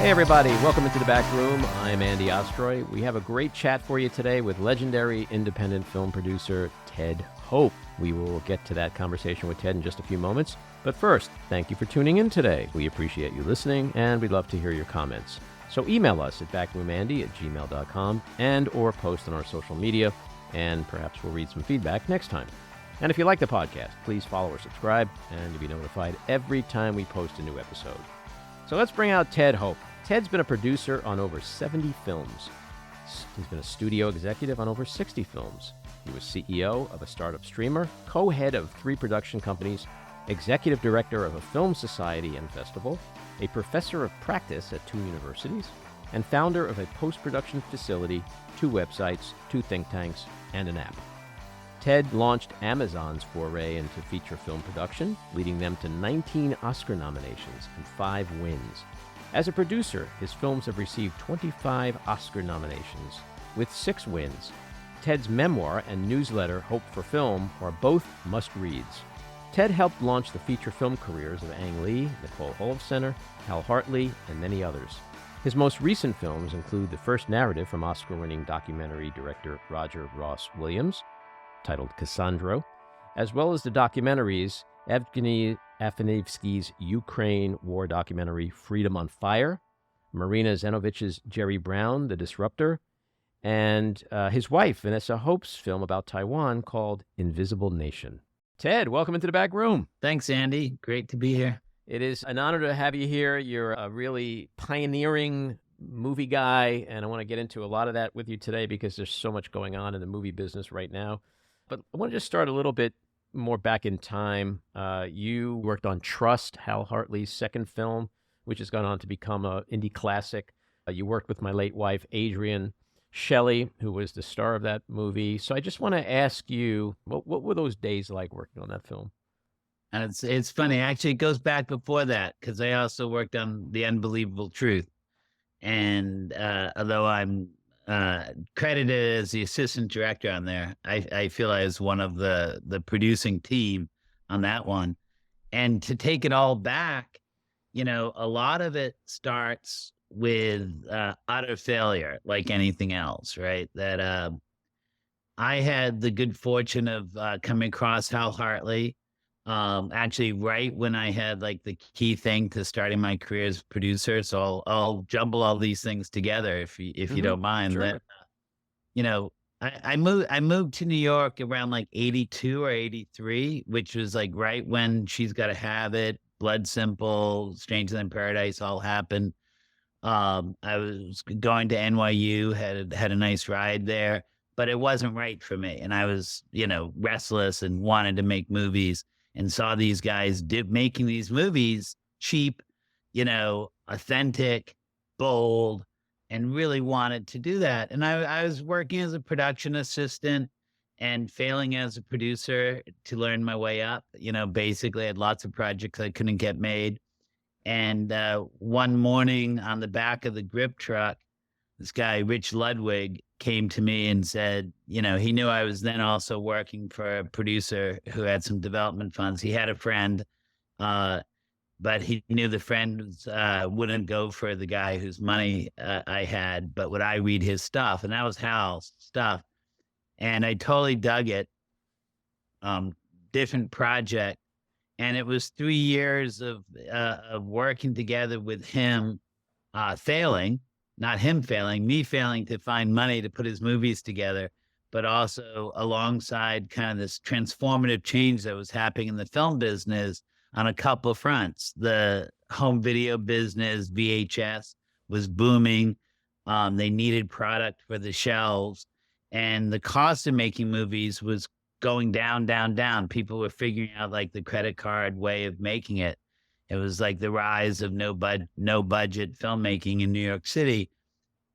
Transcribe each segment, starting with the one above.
Hey everybody, welcome into the back room. I'm Andy Ostroy. We have a great chat for you today with legendary independent film producer Ted Hope. We will get to that conversation with Ted in just a few moments. But first, thank you for tuning in today. We appreciate you listening, and we'd love to hear your comments. So email us at backroomandy@gmail.com and or post on our social media, and perhaps we'll read some feedback next time. And if you like the podcast, please follow or subscribe, and you'll be notified every time we post a new episode. So let's bring out Ted Hope. Ted's been a producer on over 70 films. He's been a studio executive on over 60 films. He was CEO of a startup streamer, co-head of 3 production companies, executive director of a film society and festival, a professor of practice at 2 universities, and founder of a post-production facility, 2 websites, 2 think tanks, and an app. Ted launched Amazon's foray into feature film production, leading them to 19 Oscar nominations and 5 wins. As a producer, his films have received 25 Oscar nominations, with 6 wins. Ted's memoir and newsletter, Hope for Film, are both must-reads. Ted helped launch the feature film careers of Ang Lee, Nicole Holofcener, Hal Hartley, and many others. His most recent films include the first narrative from Oscar-winning documentary director Roger Ross Williams, titled Cassandro, as well as the documentaries Evgeny Afanevsky's Ukraine war documentary Freedom on Fire, Marina Zenovich's Jerry Brown, The Disruptor, and his wife, Vanessa Hope's film about Taiwan called Invisible Nation. Ted, welcome into the back room. Thanks, Andy. Great to be here. It is an honor to have you here. You're a really pioneering movie guy, and I want to get into a lot of that with you today because there's so much going on in the movie business right now. But I want to just start a little bit more back in time. You worked on Trust, Hal Hartley's second film, which has gone on to become an indie classic. You worked with my late wife, Adrienne Shelly, who was the star of that movie. So I just want to ask you, what were those days like working on that film? And it's funny. Actually, it goes back before that because I also worked on The Unbelievable Truth. And although I'm credited as the assistant director on there, I feel I was one of the producing team on that one. And to take it all back, a lot of it starts with utter failure, like anything else, right? That I had the good fortune of coming across Hal Hartley, actually right when I had like the key thing to starting my career as a producer. So I'll jumble all these things together if you don't mind. Sure. That, I moved to New York around like 82 or 83, which was like right when She's Gotta Have It, Blood Simple, Stranger Than Paradise all happened. I was going to NYU, had a nice ride there, but it wasn't right for me. And I was, restless and wanted to make movies and saw these guys making these movies cheap, authentic, bold, and really wanted to do that. And I was working as a production assistant and failing as a producer to learn my way up. Basically I had lots of projects I couldn't get made. And one morning on the back of the grip truck, this guy, Rich Ludwig, came to me and said, he knew I was then also working for a producer who had some development funds. He had a friend, but he knew the friend wouldn't go for the guy whose money I had, but would I read his stuff? And that was Hal's stuff. And I totally dug it. Different project. And it was 3 years of working together with him, failing. Not him failing, me failing to find money to put his movies together, but also alongside kind of this transformative change that was happening in the film business on a couple of fronts. The home video business, VHS, was booming. They needed product for the shelves, and the cost of making movies was going down, down, down. People were figuring out like the credit card way of making it. It was like the rise of no budget filmmaking in New York City.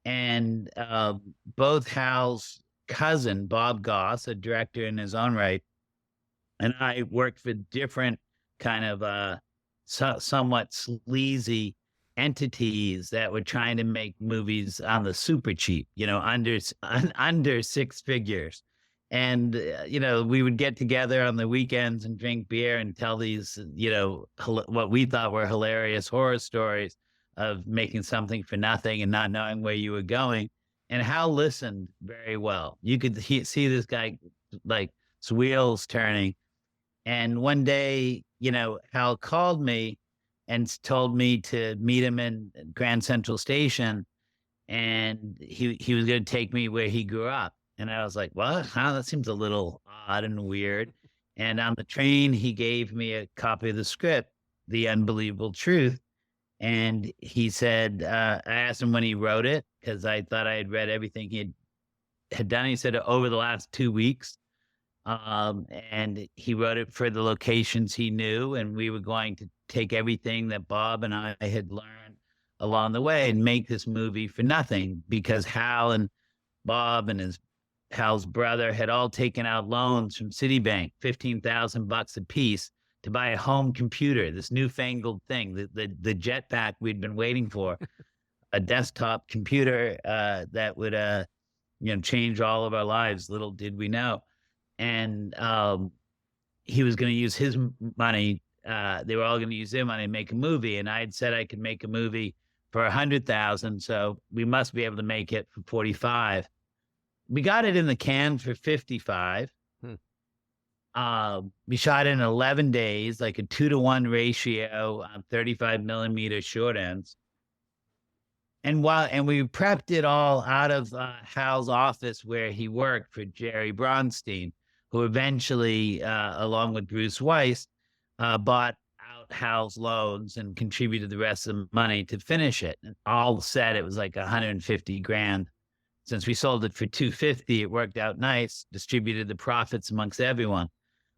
And both Hal's cousin, Bob Goss, a director in his own right, and I worked for different kind of somewhat sleazy entities that were trying to make movies on the super cheap, under 6 figures. And, we would get together on the weekends and drink beer and tell these, what we thought were hilarious horror stories of making something for nothing and not knowing where you were going. And Hal listened very well. You could see this guy, like, his wheels turning. And one day, Hal called me and told me to meet him in Grand Central Station, and he was going to take me where he grew up. And I was like, what? Huh? That seems a little odd and weird. And on the train, he gave me a copy of the script, The Unbelievable Truth. And he said, I asked him when he wrote it, because I thought I had read everything he had done. He said over the last 2 weeks. And he wrote it for the locations he knew. And we were going to take everything that Bob and I had learned along the way and make this movie for nothing, because Hal and Bob and Hal's brother had all taken out loans from Citibank, $15,000 a piece, to buy a home computer, this newfangled thing, the jetpack we'd been waiting for, a desktop computer that would change all of our lives. Little did we know. And he was going to use his money. They were all going to use their money to make a movie. And I had said I could make a movie for $100,000, so we must be able to make it for 45. We got it in the can for 55. We shot it in 11 days, like a 2-to-1 ratio on 35 millimeter short ends. And we prepped it all out of Hal's office where he worked for Jerry Bronstein, who eventually, along with Bruce Weiss, bought out Hal's loans and contributed the rest of the money to finish it. And all said, it was like $150,000. Since we sold it for $250, it worked out nice, distributed the profits amongst everyone.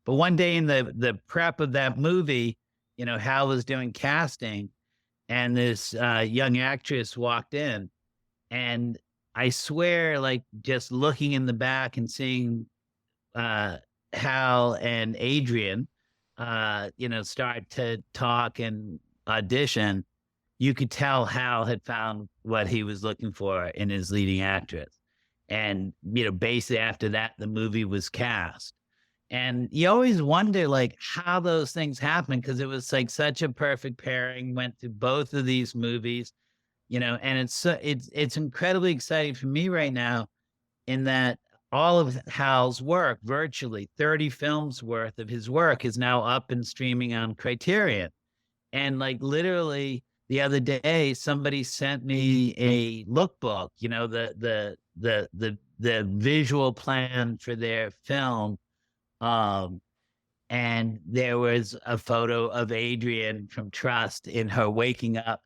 But one day in the prep of that movie, Hal was doing casting, and this young actress walked in, and I swear, like, just looking in the back and seeing Hal and Adrienne, start to talk and audition, you could tell Hal had found what he was looking for in his leading actress. And, basically after that, the movie was cast. And you always wonder, like, how those things happen, because it was like such a perfect pairing, went through both of these movies, and it's incredibly exciting for me right now, in that all of Hal's work, virtually 30 films worth of his work, is now up and streaming on Criterion. And, like, literally the other day, somebody sent me a lookbook, the visual plan for their film. And there was a photo of Adrienne from Trust in her waking up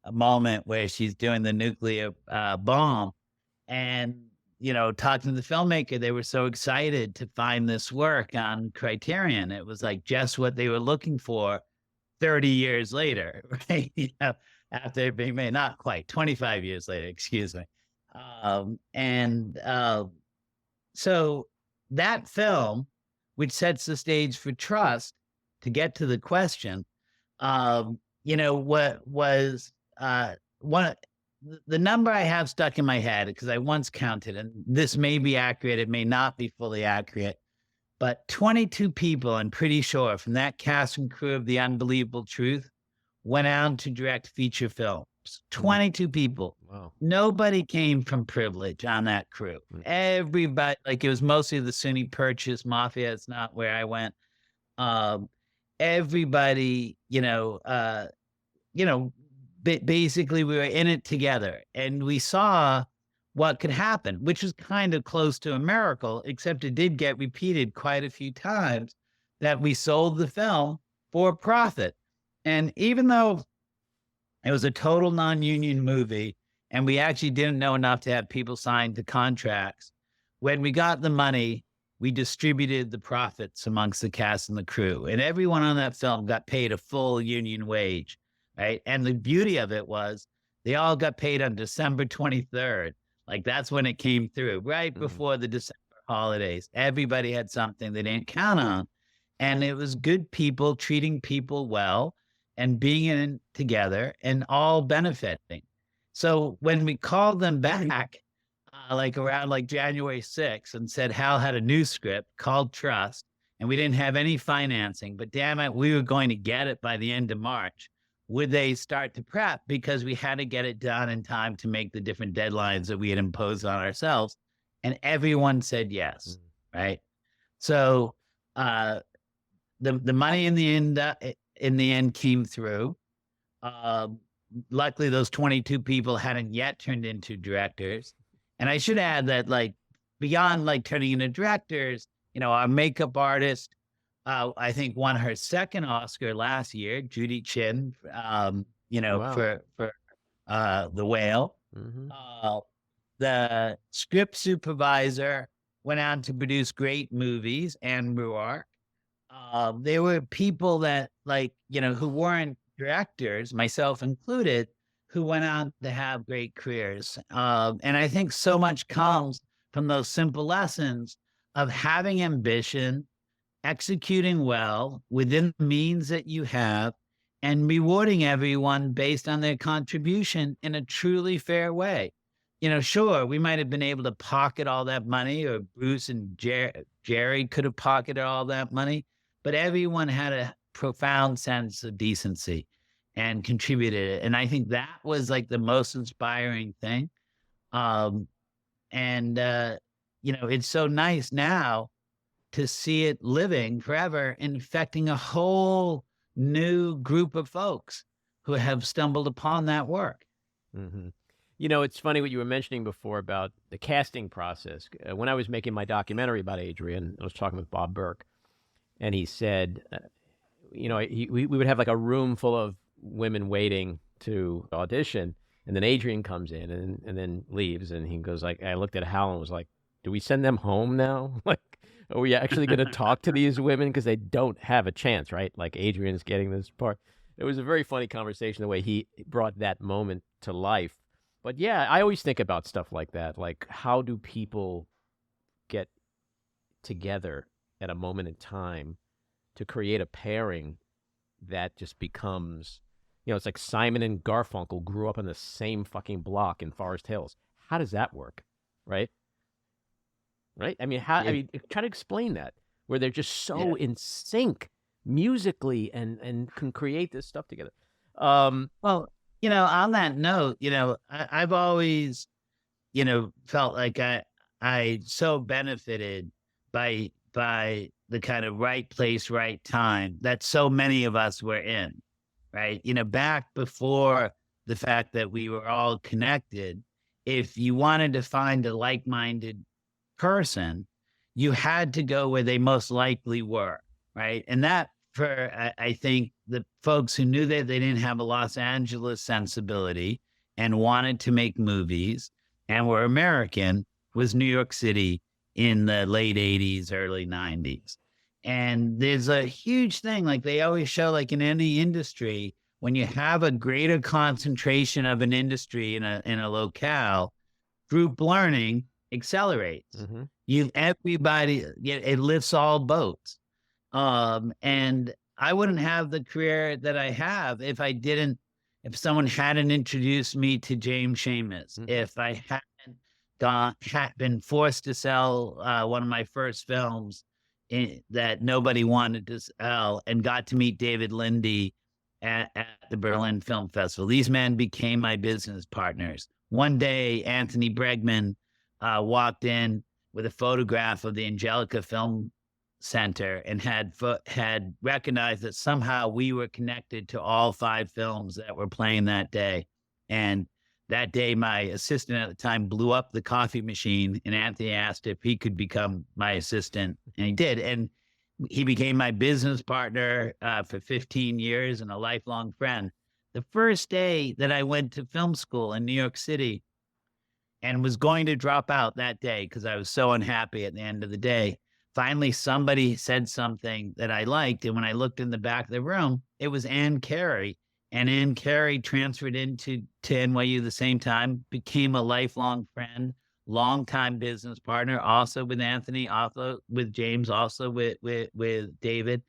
a moment where she's doing the nuclear bomb. And, talking to the filmmaker, they were so excited to find this work on Criterion. It was like just what they were looking for 30 years later, right? After being made, not quite, 25 years later, excuse me. So that film, which sets the stage for Trust, to get to the question, what was the number I have stuck in my head, because I once counted, and this may be accurate, it may not be fully accurate, but 22 people, I'm pretty sure, from that cast and crew of The Unbelievable Truth went out to direct feature films. 22 people. Wow. Nobody came from privilege on that crew. Everybody, like, it was mostly the SUNY Purchase Mafia. It's not where I went. Everybody, basically we were in it together, and we saw what could happen, which was kind of close to a miracle, except it did get repeated quite a few times, that we sold the film for profit. And even though it was a total non-union movie, and we actually didn't know enough to have people sign the contracts, when we got the money, we distributed the profits amongst the cast and the crew. And everyone on that film got paid a full union wage, right? And the beauty of it was they all got paid on December 23rd. Like, that's when it came through, right before the December holidays. Everybody had something they didn't count on. And it was good people treating people well and being in together and all benefiting. So when we called them back, around January 6th, and said Hal had a new script called Trust, and we didn't have any financing, but damn it, we were going to get it by the end of March. would they start to prep, because we had to get it done in time to make the different deadlines that we had imposed on ourselves. And everyone said yes, right? So the money in the end came through. Luckily, those 22 people hadn't yet turned into directors. And I should add that, like, beyond like turning into directors, our makeup artist, I think won her second Oscar last year, Judy Chin, Wow. for The Whale. The script supervisor went on to produce great movies, Anne Ruark. There were people that, like, who weren't directors, myself included, who went on to have great careers. And I think so much comes from those simple lessons of having ambition, executing well within the means that you have, and rewarding everyone based on their contribution in a truly fair way. Sure, we might have been able to pocket all that money, or Bruce and Jerry could have pocketed all that money, but everyone had a profound sense of decency and contributed it. And I think that was like the most inspiring thing. It's so nice now to see it living forever, infecting a whole new group of folks who have stumbled upon that work. It's funny what you were mentioning before about the casting process. When I was making my documentary about Adrienne, I was talking with Bob Burke, and he said, we would have like a room full of women waiting to audition, and then Adrienne comes in and then leaves, and he goes like, I looked at Hal and was like, do we send them home now? Like, are we actually going to talk to these women, because they don't have a chance, right? Like, Adrienne's getting this part. It was a very funny conversation, the way he brought that moment to life. But yeah, I always think about stuff like that. Like, how do people get together at a moment in time to create a pairing that just becomes, it's like Simon and Garfunkel grew up on the same fucking block in Forest Hills. How does that work? Right? I mean, try to explain that, where they're just so in sync musically and can create this stuff together. Well, on that note, I've always, felt like I so benefited by the kind of right place, right time that so many of us were in, right? Back before the fact that we were all connected, if you wanted to find a like-minded person, you had to go where they most likely were, right? And that, I think, the folks who knew that they didn't have a Los Angeles sensibility and wanted to make movies and were American, was New York City in the late 80s, early 90s. And there's a huge thing, like they always show, like in any industry, when you have a greater concentration of an industry in a locale, group learning accelerates. Everybody, it lifts all boats. And I wouldn't have the career that I have if someone hadn't introduced me to James Seamus, if I hadn't been forced to sell one of my first films that nobody wanted to sell, and got to meet David Lindy at the Berlin Film Festival. These men became my business partners. One day, Anthony Bregman walked in with a photograph of the Angelica Film Center and had recognized that somehow we were connected to all 5 films that were playing that day. And that day, my assistant at the time blew up the coffee machine, and Anthony asked if he could become my assistant, and he did. And he became my business partner for 15 years and a lifelong friend. The first day that I went to film school in New York City and was going to drop out that day because I was so unhappy at the end of the day, finally somebody said something that I liked. And when I looked in the back of the room, it was Ann Carey. And Ann Carey transferred to NYU the same time, became a lifelong friend, longtime business partner, also with Anthony, also with James, also with David.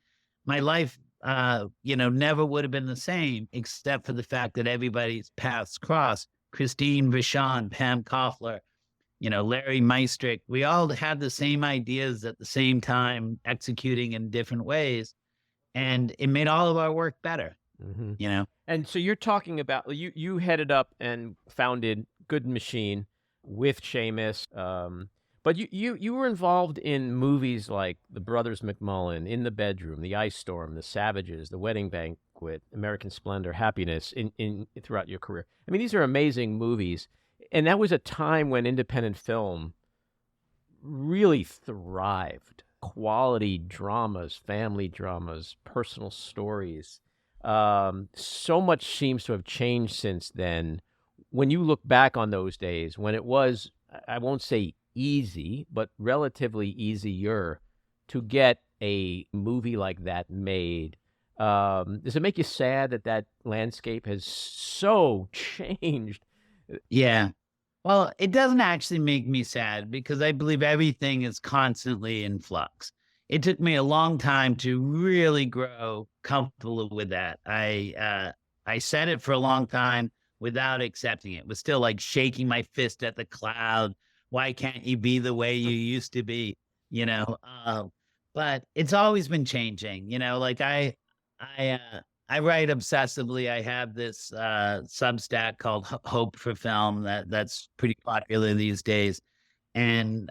My life, never would have been the same, except for the fact that everybody's paths crossed. Christine Vachon, Pam Koffler, Larry Meistrick, we all had the same ideas at the same time, executing in different ways. And it made all of our work better. Mhm. you know? And so you're talking about you headed up and founded Good Machine with Seamus, but you were involved in movies like The Brothers McMullen, In the Bedroom, The Ice Storm, The Savages, The Wedding Banquet, American Splendor, Happiness in throughout your career. I mean, these are amazing movies, and that was a time when independent film really thrived. Quality dramas, family dramas, personal stories. So much seems to have changed since then. When you look back on those days, when it was, I won't say easy, but relatively easier to get a movie like that made, does it make you sad that that landscape has so changed? Yeah. Well, it doesn't actually make me sad because I believe everything is constantly in flux. It took me a long time to really grow comfortable with that. I said it for a long time without accepting it. It was still like shaking my fist at the cloud. Why can't you be the way you used to be? You know, but it's always been changing. Like I, I write obsessively. I have this Substack called Hope for Film that's pretty popular these days. And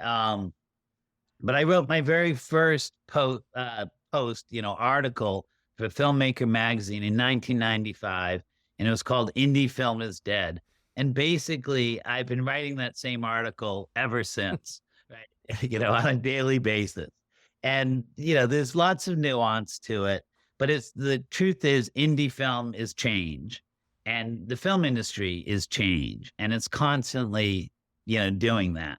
but I wrote my very first post, article for Filmmaker magazine in 1995, and it was called "Indie Film is Dead." And basically, I've been writing that same article ever since, right? On a daily basis. And there's lots of nuance to it, but the truth is, indie film is change, and the film industry is change, and it's constantly, doing that.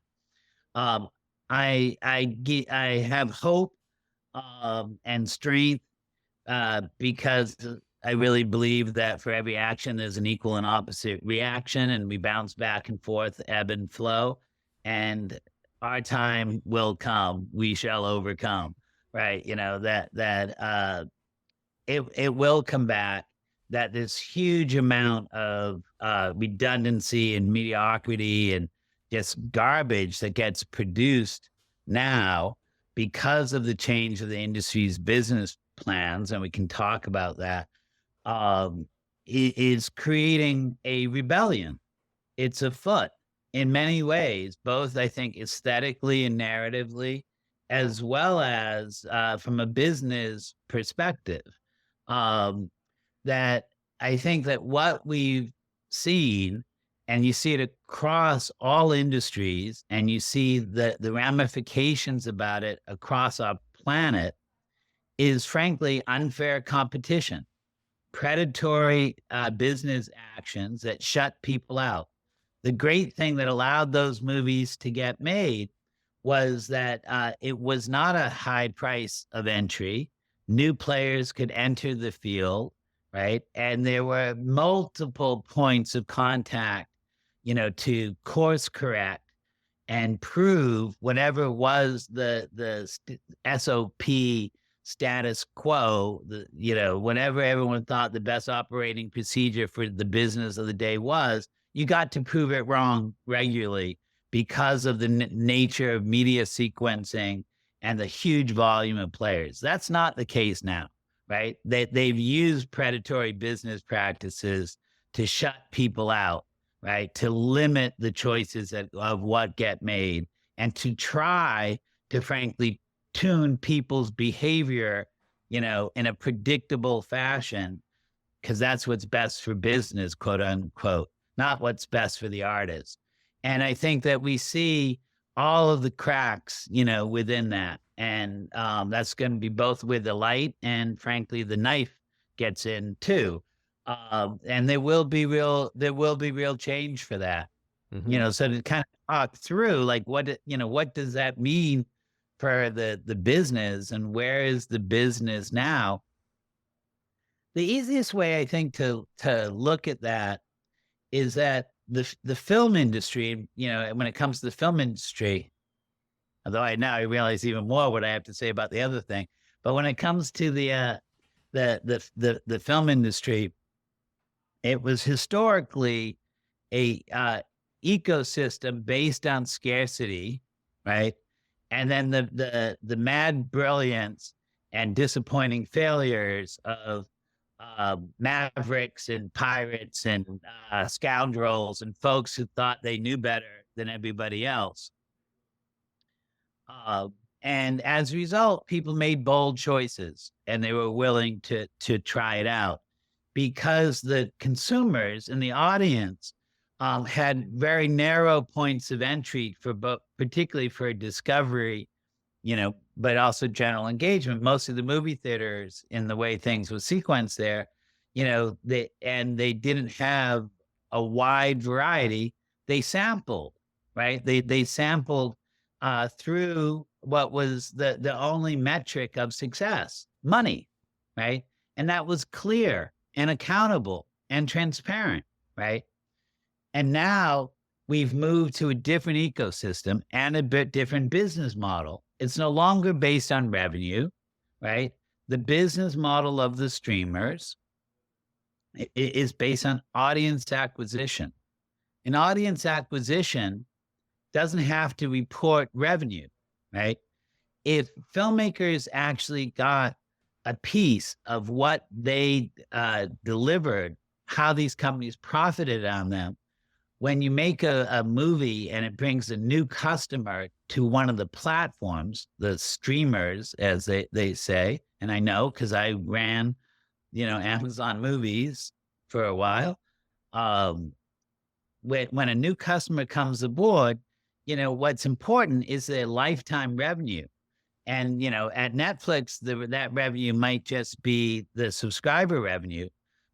Um, I have hope and strength because I really believe that for every action, there's an equal and opposite reaction, and we bounce back and forth, ebb and flow. And our time will come. We shall overcome. Right? It will come back. That this huge amount of redundancy and mediocrity and just garbage that gets produced now because of the change of the industry's business plans, and we can talk about that, is creating a rebellion. It's afoot in many ways, both I think aesthetically and narratively, as well as from a business perspective. Um, that I think that what we've seen, and you see it across all industries, and you see the ramifications about it across our planet, is frankly unfair competition, predatory business actions that shut people out. The great thing that allowed those movies to get made was that it was not a high price of entry. New players could enter the field, right? And there were multiple points of contact, to course correct and prove whatever was the SOP status quo, whenever everyone thought the best operating procedure for the business of the day was, you got to prove it wrong regularly because of the nature of media sequencing and the huge volume of players. That's not the case now, right? They've used predatory business practices to shut people out, right? To limit the choices of what get made, and to try to frankly tune people's behavior, in a predictable fashion, because that's what's best for business, quote unquote, not what's best for the artist. And I think that we see all of the cracks, within that. And that's going to be both with the light and frankly, the knife gets in too. And there will be real change for that. Mhm. So to kind of talk through like what does that mean for the business, and where is the business now? The easiest way I think to look at that is that the film industry, when it comes to the film industry, although now I realize even more what I have to say about the other thing, but when it comes to the film industry, it was historically a ecosystem based on scarcity, right? And then the mad brilliance and disappointing failures of mavericks and pirates and scoundrels and folks who thought they knew better than everybody else. And as a result, people made bold choices and they were willing to try it out because the consumers and the audience had very narrow points of entry for both, particularly for discovery, but also general engagement. Most of the movie theaters, in the way things were sequenced there, they didn't have a wide variety. They sampled, right? They sampled through what was the only metric of success, money, right? And that was clear and accountable and transparent, right? And now we've moved to a different ecosystem and a bit different business model. It's no longer based on revenue, right? The business model of the streamers is based on audience acquisition. And audience acquisition doesn't have to report revenue, right? If filmmakers actually got a piece of what they delivered, how these companies profited on them, when you make a movie and it brings a new customer to one of the platforms, the streamers, as they say, and I know because I ran, Amazon Movies for a while. When a new customer comes aboard, what's important is their lifetime revenue. And, at Netflix, that revenue might just be the subscriber revenue,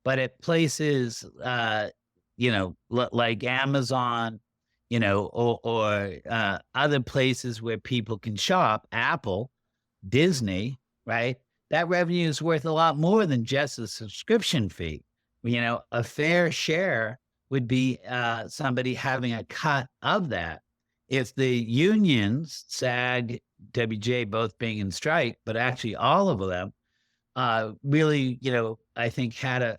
but at places, like Amazon, or other places where people can shop, Apple, Disney, right? That revenue is worth a lot more than just a subscription fee. A fair share would be somebody having a cut of that. If the unions, SAG, WGA, both being in strike, but actually all of them, really, I think had a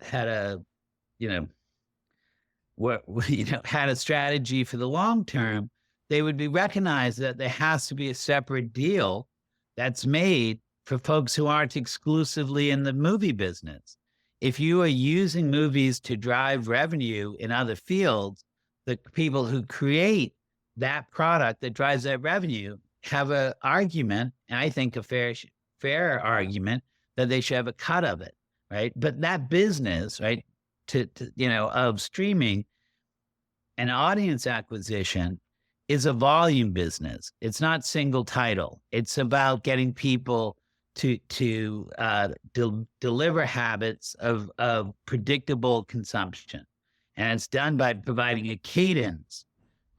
had a strategy for the long term, they would be recognized that there has to be a separate deal that's made for folks who aren't exclusively in the movie business. If you are using movies to drive revenue in other fields, the people who create that product that drives that revenue have an argument, and I think a fair argument, that they should have a cut of it, right? But that business, right, of streaming and audience acquisition is a volume business. It's not single title. It's about getting people to deliver habits of predictable consumption. And it's done by providing a cadence,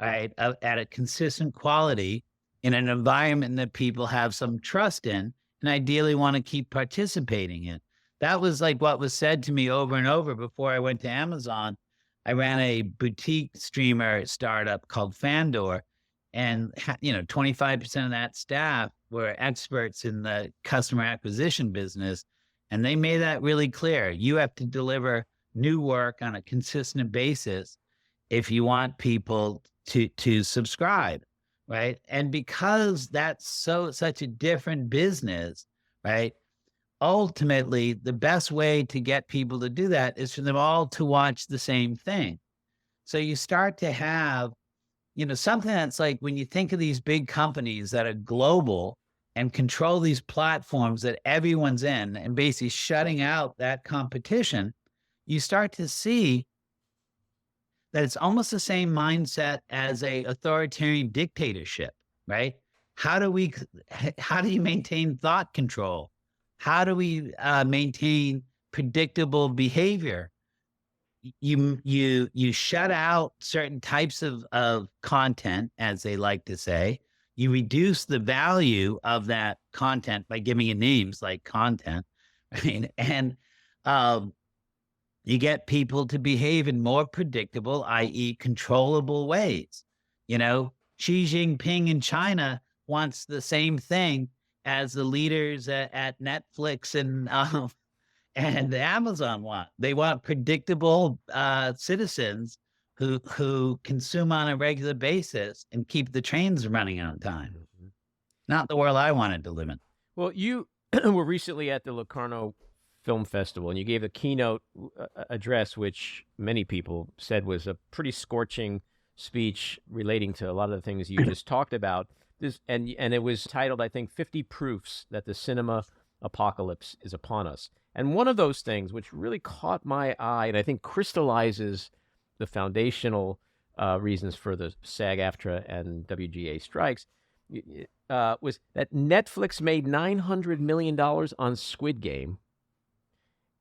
right, at a consistent quality in an environment that people have some trust in and ideally want to keep participating in. That was like what was said to me over and over before I went to Amazon. I ran a boutique streamer startup called Fandor, and 25% of that staff were experts in the customer acquisition business, and they made that really clear. You have to deliver new work on a consistent basis if you want people to subscribe, right? And because that's such a different business, right? Ultimately, the best way to get people to do that is for them all to watch the same thing. So you start to have, something that's like when you think of these big companies that are global and control these platforms that everyone's in and basically shutting out that competition, you start to see that it's almost the same mindset as a authoritarian dictatorship, right? How do you maintain thought control? How do we maintain predictable behavior? You shut out certain types of content, as they like to say. You reduce the value of that content by giving it names like content, right? And you get people to behave in more predictable, i.e. controllable ways. Xi Jinping in China wants the same thing as the leaders at Netflix and Amazon want. They want predictable citizens who consume on a regular basis and keep the trains running on time. Not the world I wanted to live in. Well, you were recently at the Locarno Film Festival, and you gave a keynote address, which many people said was a pretty scorching speech relating to a lot of the things you just talked about. And it was titled, I think, 50 Proofs That the Cinema Apocalypse is Upon Us. And one of those things which really caught my eye, and I think crystallizes the foundational reasons for the SAG-AFTRA and WGA strikes, was that Netflix made $900 million on Squid Game,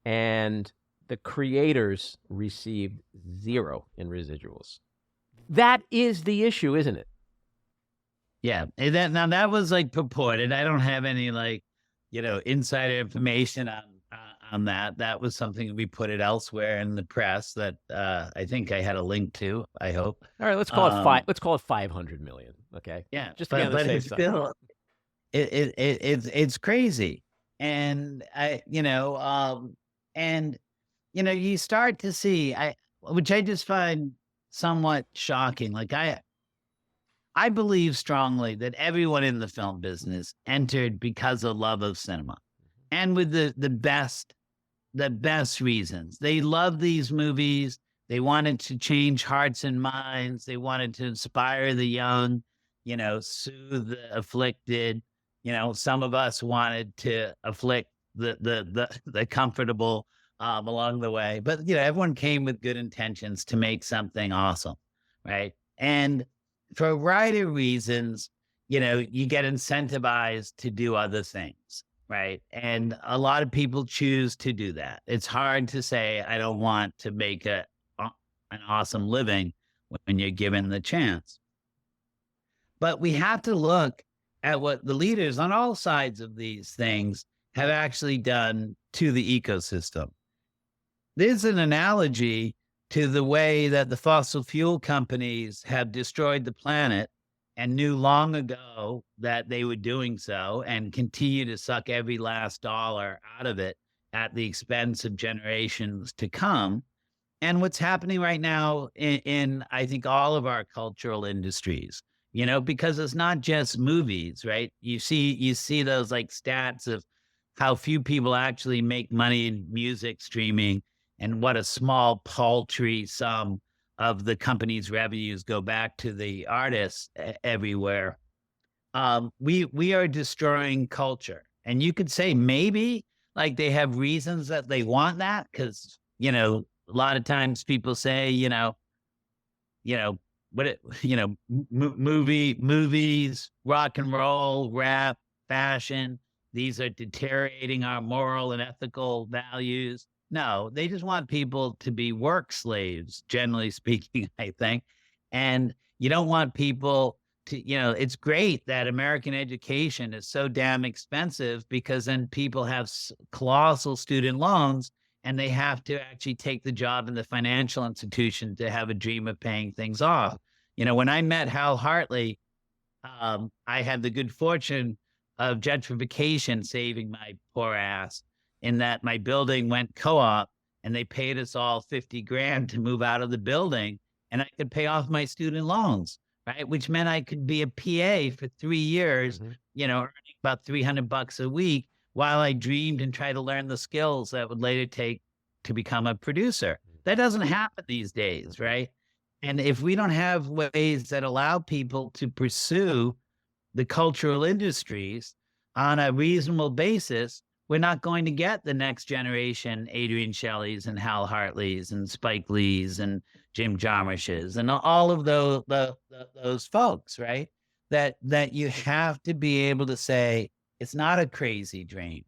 and the creators received zero in residuals. That is the issue, isn't it? Yeah. Now that was like purported. I don't have any insider information on that. That was something we put it elsewhere in the press that I think I had a link to. I hope. All right, let's call it Let's call it 500 million. Okay. Yeah, just to be on the safe side. Still, it's crazy, and you start to see which I just find somewhat shocking. Like I believe strongly that everyone in the film business entered because of love of cinema, and with the best reasons. They love these movies. They wanted to change hearts and minds. They wanted to inspire the young, soothe the afflicted. Some of us wanted to afflict the comfortable along the way. But, everyone came with good intentions to make something awesome, right? And for a variety of reasons, you get incentivized to do other things. Right. And a lot of people choose to do that. It's hard to say, I don't want to make an awesome living when you're given the chance. But we have to look at what the leaders on all sides of these things have actually done to the ecosystem. There's an analogy to the way that the fossil fuel companies have destroyed the planet and knew long ago that they were doing so and continue to suck every last dollar out of it at the expense of generations to come. And what's happening right now in I think, all of our cultural industries, because it's not just movies, right? You see those like stats of how few people actually make money in music streaming and what a small paltry sum of the company's revenues go back to the artists everywhere. We are destroying culture. And you could say maybe like they have reasons that they want that, because, a lot of times people say, movies, rock and roll, rap, fashion, these are deteriorating our moral and ethical values. No, they just want people to be work slaves, generally speaking, I think. And you don't want people to, it's great that American education is so damn expensive, because then people have colossal student loans and they have to actually take the job in the financial institution to have a dream of paying things off. When I met Hal Hartley, I had the good fortune of gentrification saving my poor ass, in that my building went co-op and they paid us all 50 grand to move out of the building, and I could pay off my student loans, right? Which meant I could be a PA for 3 years, earning about $300 a week while I dreamed and tried to learn the skills that would later take to become a producer. That doesn't happen these days, right? And if we don't have ways that allow people to pursue the cultural industries on a reasonable basis, we're not going to get the next generation Adrienne Shellys and Hal Hartleys and Spike Lees and Jim Jarmusch's and all of those folks, right? That you have to be able to say, it's not a crazy dream,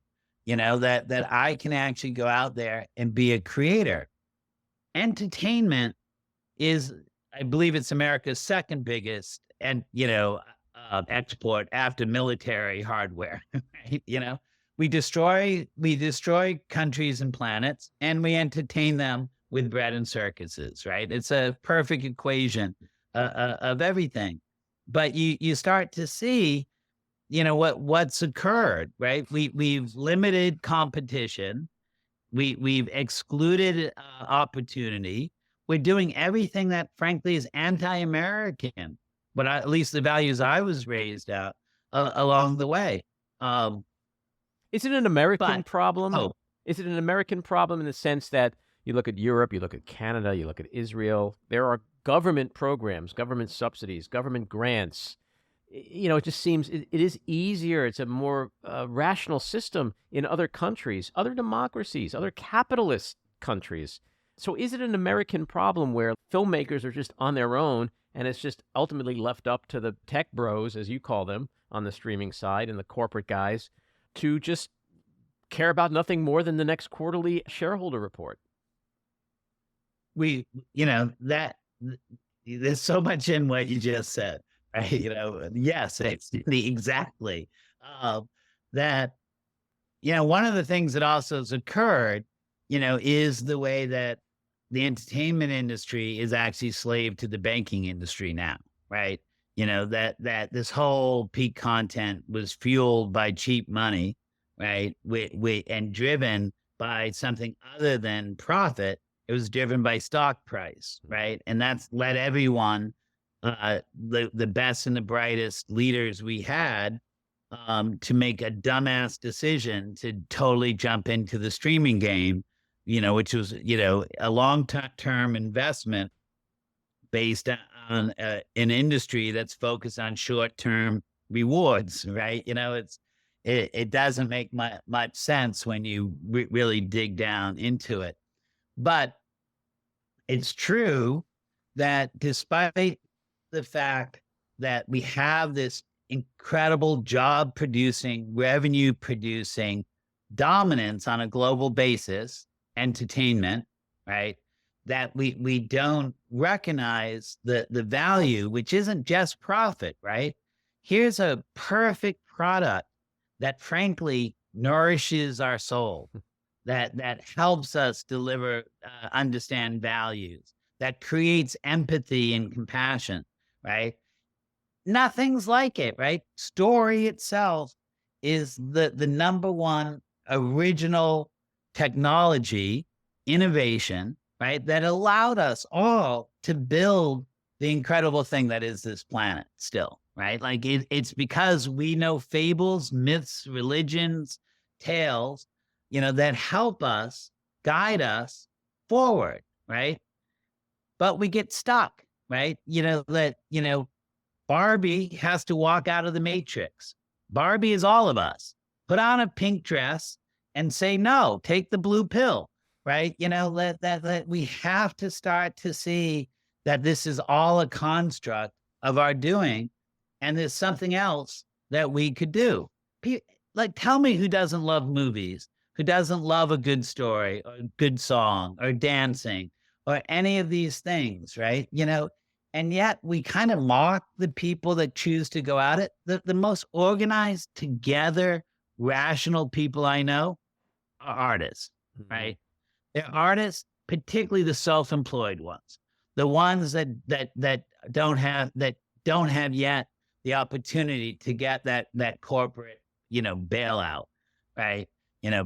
that I can actually go out there and be a creator. Entertainment is, I believe it's America's second biggest and, export after military hardware, right? We destroy countries and planets, and we entertain them with bread and circuses, right? It's a perfect equation of everything. But you start to see, what's occurred, right? We've limited competition, we've excluded opportunity. We're doing everything that, frankly, is anti-American, but at least the values I was raised out along the way. Is it an American problem? Is it an American problem in the sense that you look at Europe, you look at Canada, you look at Israel, there are government programs, government subsidies, government grants. It just seems it is easier. It's a more rational system in other countries, other democracies, other capitalist countries. So is it an American problem where filmmakers are just on their own and it's just ultimately left up to the tech bros, as you call them, on the streaming side and the corporate guys to just care about nothing more than the next quarterly shareholder report? That there's so much in what you just said, right? Yes, it's exactly that. One of the things that also has occurred, is the way that the entertainment industry is actually slave to the banking industry now, right? That this whole peak content was fueled by cheap money, right? And driven by something other than profit. It was driven by stock price, right? And that's led everyone, the best and the brightest leaders we had, to make a dumbass decision to totally jump into the streaming game, which was, a long-term investment based on an industry that's focused on short-term rewards, right? It doesn't make much sense when you really dig down into it. But it's true that despite the fact that we have this incredible job producing, revenue producing dominance on a global basis, entertainment, right? That we don't recognize the value, which isn't just profit, right? Here's a perfect product that frankly nourishes our soul, that helps us deliver, understand values, that creates empathy and compassion, right? Nothing's like it, right? Story itself is the number one original technology, innovation, right? That allowed us all to build the incredible thing that is this planet still, right? Like it's because we know fables, myths, religions, tales, that help us, guide us forward, right? But we get stuck, right? Barbie has to walk out of the matrix. Barbie is all of us. Put on a pink dress and say, no, take the blue pill, right? Let we have to start to see that this is all a construct of our doing. And there's something else that we could do. Tell me who doesn't love movies, who doesn't love a good story or a good song or dancing or any of these things, right? And yet we kind of mock the people that choose to go at it. The most organized, together, rational people I know are artists, right? They're artists, particularly the self-employed ones, the ones that don't have yet the opportunity to get that corporate, bailout, right?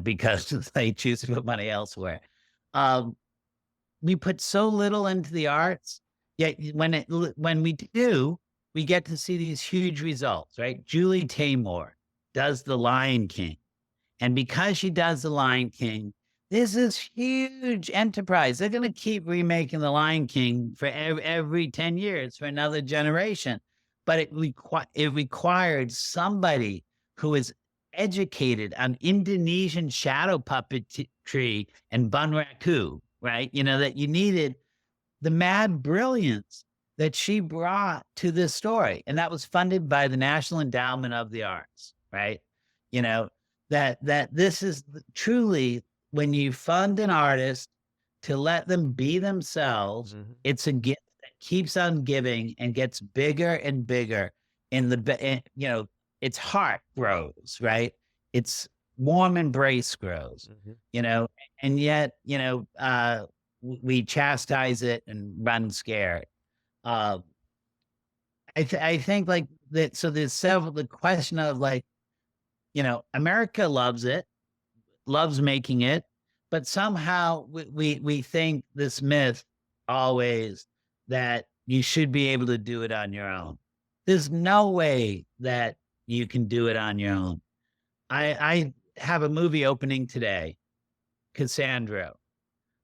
Because they choose to put money elsewhere. We put so little into the arts, yet when we do, we get to see these huge results, right? Julie Taymor does The Lion King. And because she does The Lion King, there's this huge enterprise. They're going to keep remaking The Lion King for every 10 years for another generation. But it required somebody who is educated on Indonesian shadow puppetry and bunraku, right? That you needed the mad brilliance that she brought to this story. And that was funded by the National Endowment of the Arts, right? That this is truly, when you fund an artist to let them be themselves, it's a gift that keeps on giving and gets bigger and bigger its heart grows, right? Its warm embrace grows, and yet, we chastise it and run scared. I think like that. So there's the question of America loves it, loves making it, but somehow we think this myth always that you should be able to do it on your own. There's no way that you can do it on your own. I have a movie opening today Cassandra,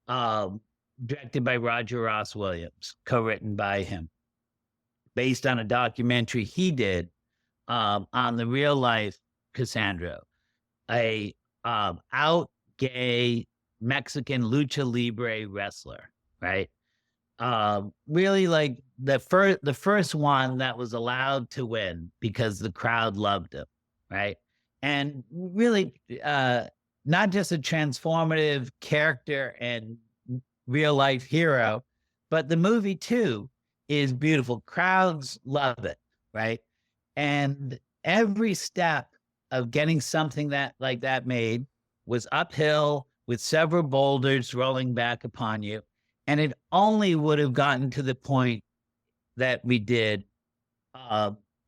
directed by Roger Ross Williams, co-written by him, based on a documentary he did on the real life Cassandra, a out gay Mexican lucha libre wrestler, right? Really like the first one that was allowed to win because the crowd loved him, right? And really not just a transformative character and real life hero, but the movie too is beautiful. Crowds love it, right? And every step of getting something that like that made was uphill with several boulders rolling back upon you. And it only would have gotten to the point that we did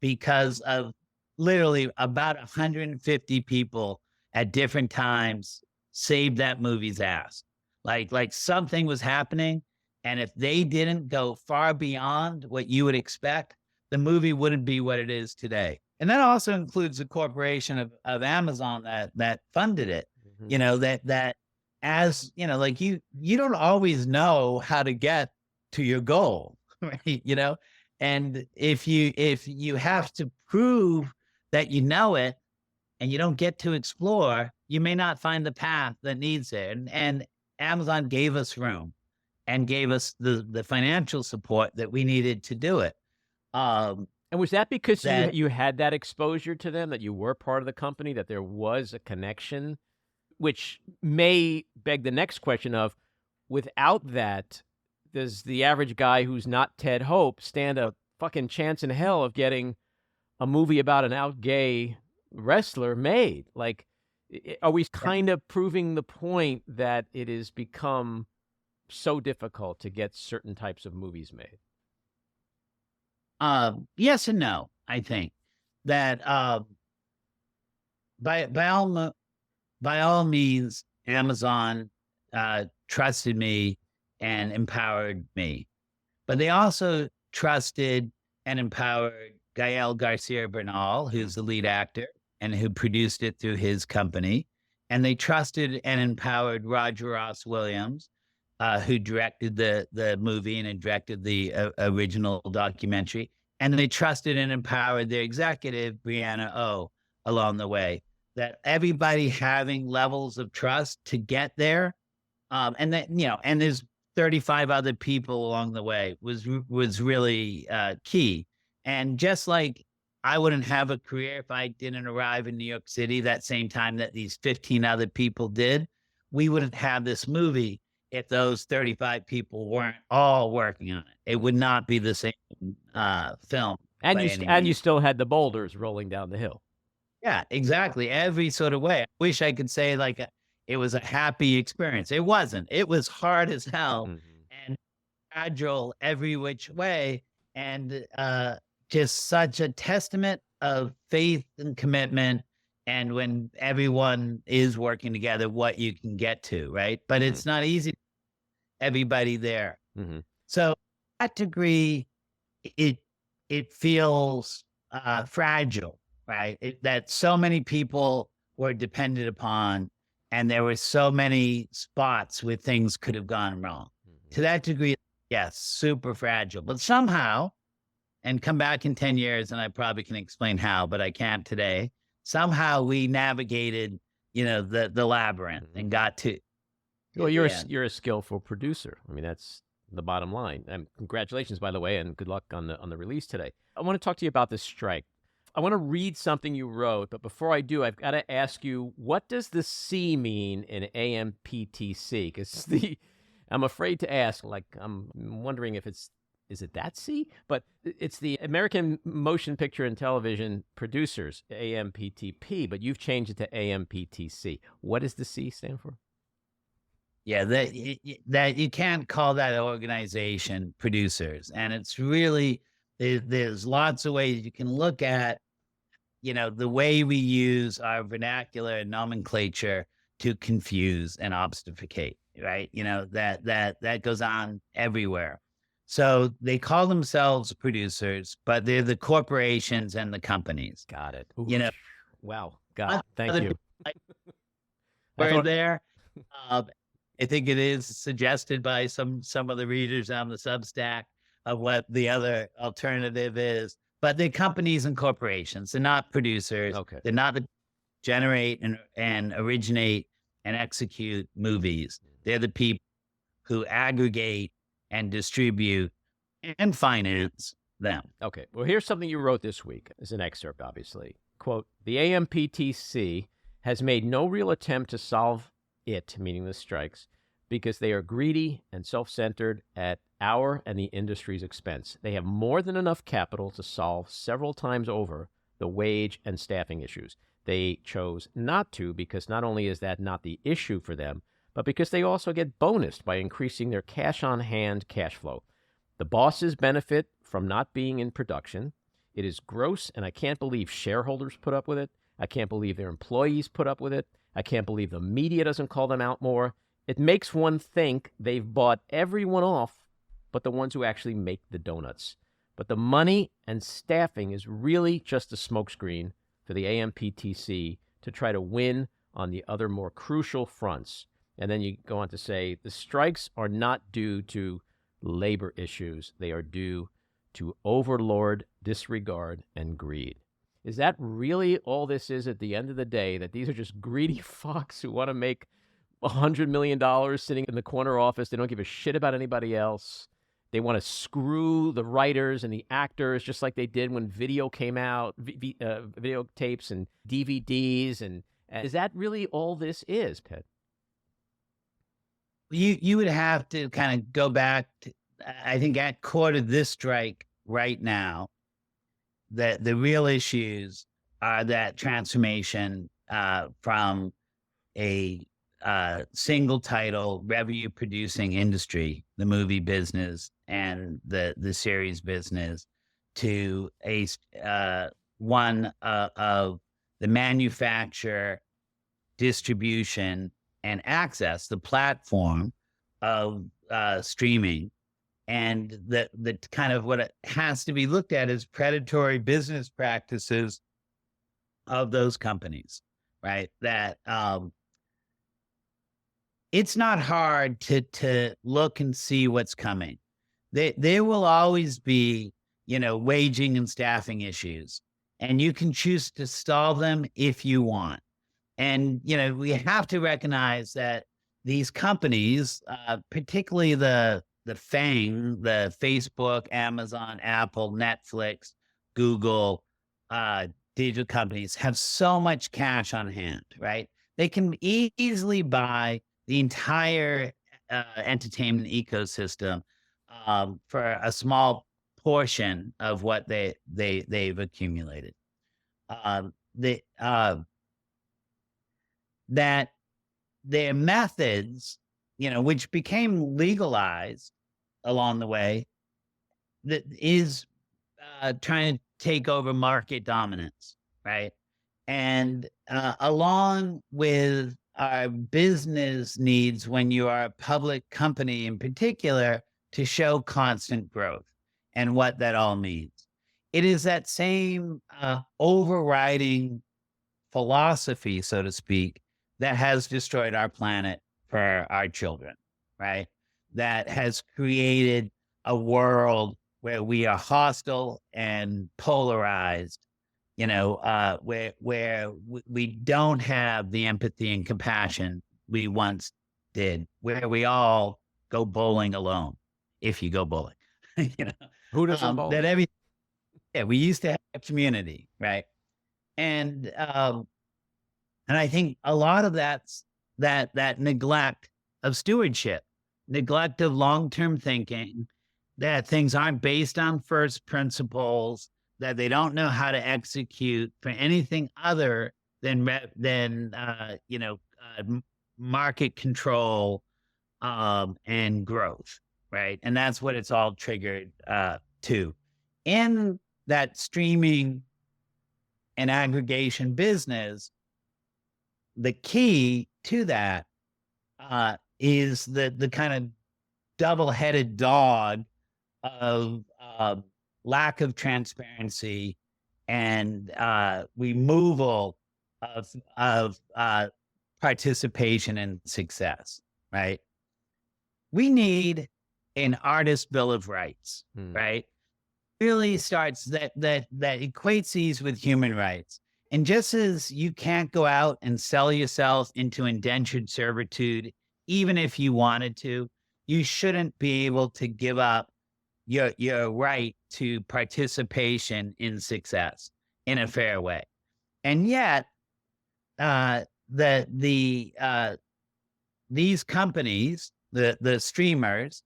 because of literally about 150 people at different times saved that movie's ass. Like something was happening, and if they didn't go far beyond what you would expect, the movie wouldn't be what it is today. And that also includes the corporation of Amazon that funded it. Mm-hmm. You know, that as you know, like you don't always know how to get to your goal, right? You know, and if you have to prove that you know it and you don't get to explore, you may not find the path that needs it. And Amazon gave us room and gave us the financial support that we needed to do it. And was that because you had that exposure to them, that you were part of the company, that there was a connection, which may beg the next question of, without that, does the average guy who's not Ted Hope stand a fucking chance in hell of getting a movie about an out gay wrestler made? Like, are we kind of proving the point that it has become so difficult to get certain types of movies made? Yes and no. I think that by all means, Amazon trusted me and empowered me, but they also trusted and empowered Gael Garcia Bernal, who's the lead actor and who produced it through his company, and they trusted and empowered Roger Ross Williams, who directed the movie and directed the original documentary. And they trusted and empowered their executive, Brianna O, along the way. That everybody having levels of trust to get there, and that, you know, and there's 35 other people along the way was really key. And just like I wouldn't have a career if I didn't arrive in New York City that same time that these 15 other people did, we wouldn't have this movie if those 35 people weren't all working on it. It would not be the same film. And you still had the boulders rolling down the hill. Yeah, exactly. Every sort of way. I wish I could say like it was a happy experience. It wasn't. It was hard as hell and fragile every which way. And just such a testament of faith and commitment. And when everyone is working together, what you can get to, right? But it's not easy. Everybody there. So to that degree, it feels fragile, right? That so many people were dependent upon, and there were so many spots where things could have gone wrong. To that degree, yes, super fragile. But somehow, and come back in 10 years, and I probably can explain how, but I can't today. Somehow we navigated, you know, the labyrinth and got to. Well, you're a skillful producer. I mean, that's the bottom line. And congratulations, by the way, and good luck on the release today. I want to talk to you about this strike. I want to read something you wrote, but before I do, I've got to ask you, what does the C mean in AMPTC? Because I'm afraid to ask. Like, I'm wondering if is it that C? But it's the American Motion Picture and Television Producers, AMPTP, but you've changed it to AMPTC. What does the C stand for? Yeah, that you can't call that organization producers. And it's really, there's lots of ways you can look at, you know, the way we use our vernacular and nomenclature to confuse and obfuscate, right? You know, that goes on everywhere. So they call themselves producers, but they're the corporations and the companies. Got it. You know, wow. God, thank you. We're there. Um, I think it is suggested by some of the readers on the Substack of what the other alternative is. But they're companies and corporations. They're not producers. Okay. They're not the generate and originate and execute movies. They're the people who aggregate and distribute and finance them. Okay. Well, here's something you wrote this week as an excerpt, obviously. Quote, the AMPTC has made no real attempt to solve it, meaning the strikes, because they are greedy and self-centered at our and the industry's expense. They have more than enough capital to solve several times over the wage and staffing issues. They chose not to because not only is that not the issue for them, but because they also get bonused by increasing their cash on hand cash flow. The bosses benefit from not being in production. It is gross, and I can't believe shareholders put up with it. I can't believe their employees put up with it. I can't believe the media doesn't call them out more. It makes one think they've bought everyone off but the ones who actually make the donuts. But the money and staffing is really just a smokescreen for the AMPTC to try to win on the other more crucial fronts. And then you go on to say the strikes are not due to labor issues. They are due to overlord disregard and greed. Is that really all this is at the end of the day, that these are just greedy fucks who want to make $100 million sitting in the corner office? They don't give a shit about anybody else. They want to screw the writers and the actors just like they did when video came out, video tapes and DVDs. And is that really all this is, Pet? You would have to kind of go back to, I think, at core to this strike right now, that the real issues are that transformation from a single title revenue producing industry, the movie business and the series business, to a one of the manufacture, distribution, and access, the platform of streaming. And the kind of what it has to be looked at as predatory business practices of those companies, right? That it's not hard to look and see what's coming. There will always be, waging and staffing issues, and you can choose to solve them if you want. And, we have to recognize that these companies, particularly the FANG, the Facebook, Amazon, Apple, Netflix, Google, digital companies, have so much cash on hand, right? They can easily buy the entire entertainment ecosystem for a small portion of what they've accumulated. That their methods, which became legalized along the way, that is trying to take over market dominance, right? And along with our business needs, when you are a public company in particular, to show constant growth and what that all means. It is that same overriding philosophy, so to speak, that has destroyed our planet for our children, right? That has created a world where we are hostile and polarized, where we don't have the empathy and compassion we once did, where we all go bowling alone, if you go bowling. Who doesn't bowl? We used to have community, right? And I think a lot of that's that neglect of stewardship, neglect of long-term thinking, that things aren't based on first principles, that they don't know how to execute for anything other than market control and growth, right? And that's what it's all triggered to. In that streaming and aggregation business, the key to that is the kind of double-headed dog of lack of transparency and removal of participation in success, right? We need an artist bill of rights, right? Really starts that equates these with human rights. And just as you can't go out and sell yourself into indentured servitude, even if you wanted to, you shouldn't be able to give up your right to participation in success in a fair way. And yet, these companies, the streamers,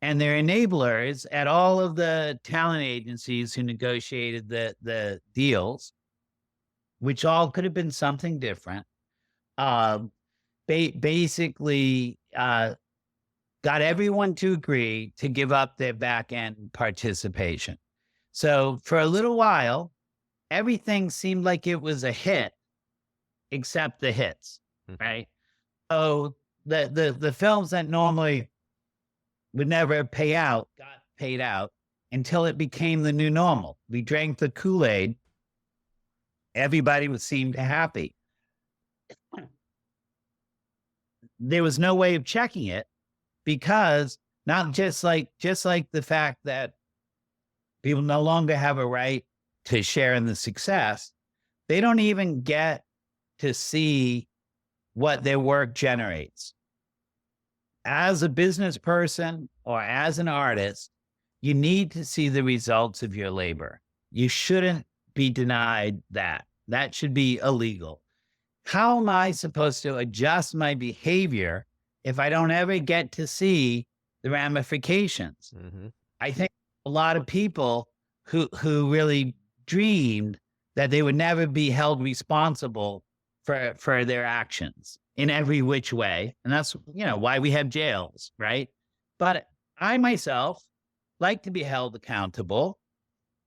and their enablers at all of the talent agencies who negotiated the deals, which all could have been something different, basically got everyone to agree to give up their back end participation. So for a little while, everything seemed like it was a hit, except the hits, right? So the films that normally would never pay out got paid out until it became the new normal. We drank the Kool-Aid. Everybody seemed happy. There was no way of checking it, because not just like the fact that people no longer have a right to share in the success, they don't even get to see what their work generates. As a business person or as an artist, you need to see the results of your labor. You shouldn't be denied that. That should be illegal. How am I supposed to adjust my behavior if I don't ever get to see the ramifications? I think a lot of people who really dreamed that they would never be held responsible for their actions in every which way. And that's, why we have jails, right? But I myself like to be held accountable.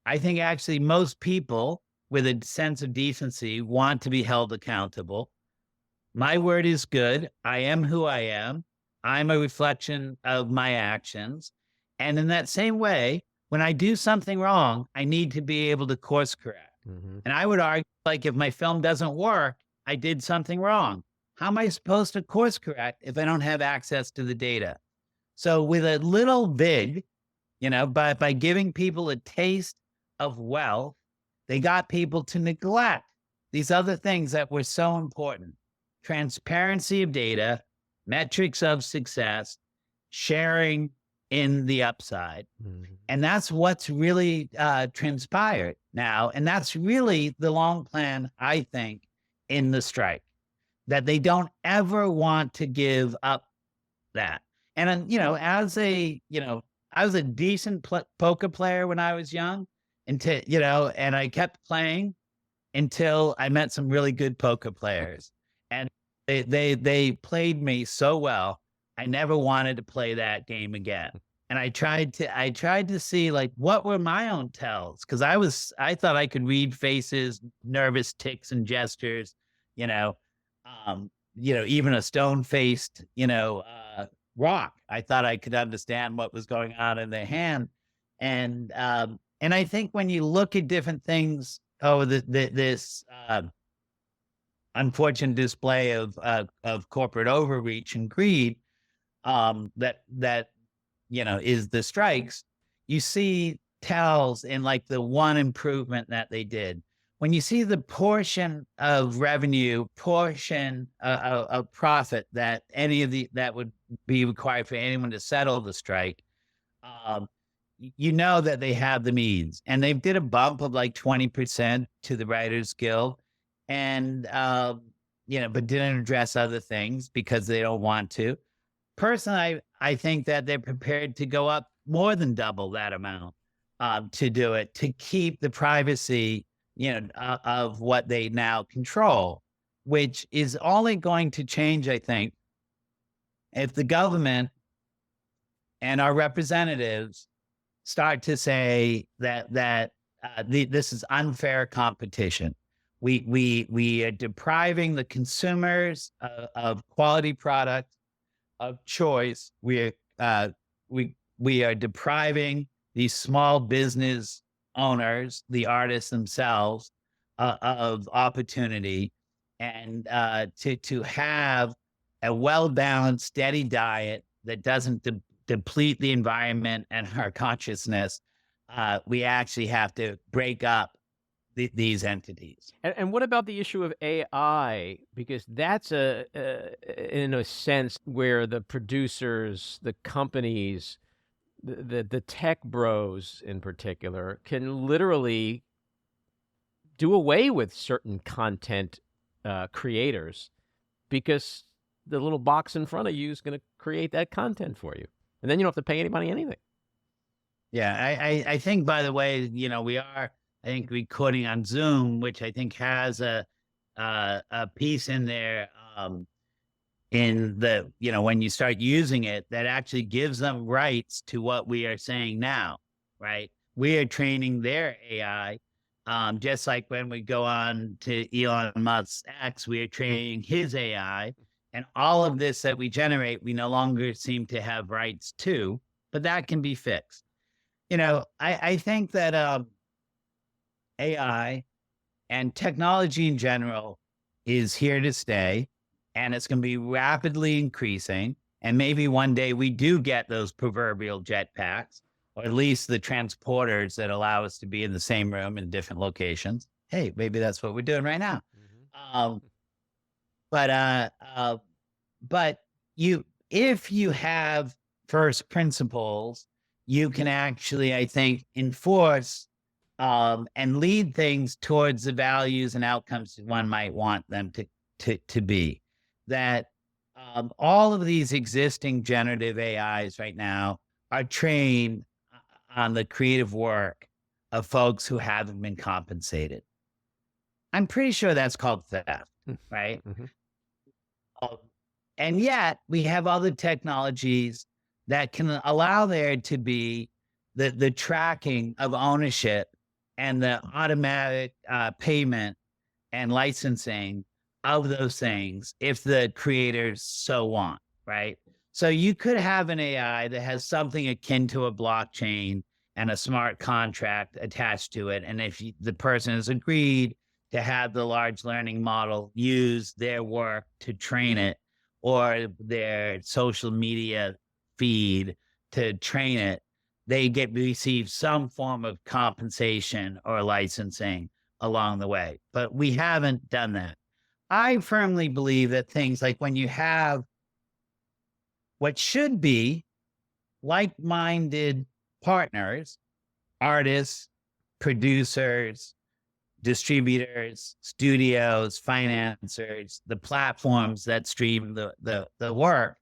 I think actually most people with a sense of decency want to be held accountable. My word is good. I am who I am. I'm a reflection of my actions. And in that same way, when I do something wrong, I need to be able to course correct. And I would argue, like, if my film doesn't work, I did something wrong. How am I supposed to course correct if I don't have access to the data? So with a little big, by giving people a taste of wealth, they got people to neglect these other things that were so important: transparency of data, metrics of success, sharing in the upside. And that's what's really transpired now. And that's really the long plan, I think, in the strike, that they don't ever want to give up that. And, I was a decent poker player when I was young, and I kept playing until I met some really good poker players. And they played me so well, I never wanted to play that game again. And I tried to see, like, what were my own tells? Because I thought I could read faces, nervous ticks and gestures, even a stone-faced, rock. I thought I could understand what was going on in their hand. And I think when you look at different things, this unfortunate display of corporate overreach and greed, that is the strikes, you see tells in, like, the one improvement that they did. When you see the portion of revenue, portion of profit that that would be required for anyone to settle the strike, that they have the means. And they did a bump of like 20% to the Writers Guild, and but didn't address other things because they don't want to. Personally, I think that they're prepared to go up more than double that amount to do it, to keep the privacy, of what they now control, which is only going to change, I think, if the government and our representatives start to say that this is unfair competition. We are depriving the consumers of quality product, of choice. We are depriving these small business owners, the artists themselves, of opportunity. and to have a well-balanced, steady diet that doesn't deplete the environment and our consciousness, we actually have to break up these entities. And what about the issue of AI? Because that's in a sense where the producers, the companies, the tech bros in particular can literally do away with certain content creators because the little box in front of you is going to create that content for you. And then you don't have to pay anybody anything. Yeah, I think, by the way, we are, I think, recording on Zoom, which I think has a piece in there in the, when you start using it, that actually gives them rights to what we are saying now, right? We are training their AI, just like when we go on to Elon Musk's X, we are training his AI. And all of this that we generate, we no longer seem to have rights to, but that can be fixed. I think that AI and technology in general is here to stay, and it's going to be rapidly increasing. And maybe one day we do get those proverbial jetpacks, or at least the transporters that allow us to be in the same room in different locations. Hey, maybe that's what we're doing right now. But if you have first principles, you can actually, I think, enforce and lead things towards the values and outcomes one might want them to be. That all of these existing generative AIs right now are trained on the creative work of folks who haven't been compensated. I'm pretty sure that's called theft, right? And yet we have other technologies that can allow there to be the tracking of ownership and the automatic payment and licensing of those things if the creators so want, right? So you could have an AI that has something akin to a blockchain and a smart contract attached to it. And if the person has agreed to have the large learning model use their work to train it, or their social media feed to train it, they receive some form of compensation or licensing along the way. But we haven't done that. I firmly believe that things like when you have what should be like-minded partners, artists, producers, distributors, studios, financiers, the platforms that stream the work,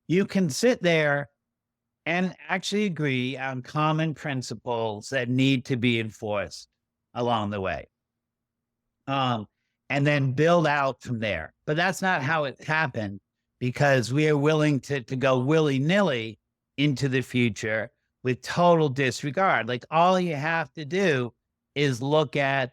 you can sit there and actually agree on common principles that need to be enforced along the way. And then build out from there. But that's not how it happened, because we are willing to go willy-nilly into the future with total disregard. Like, all you have to do is look at,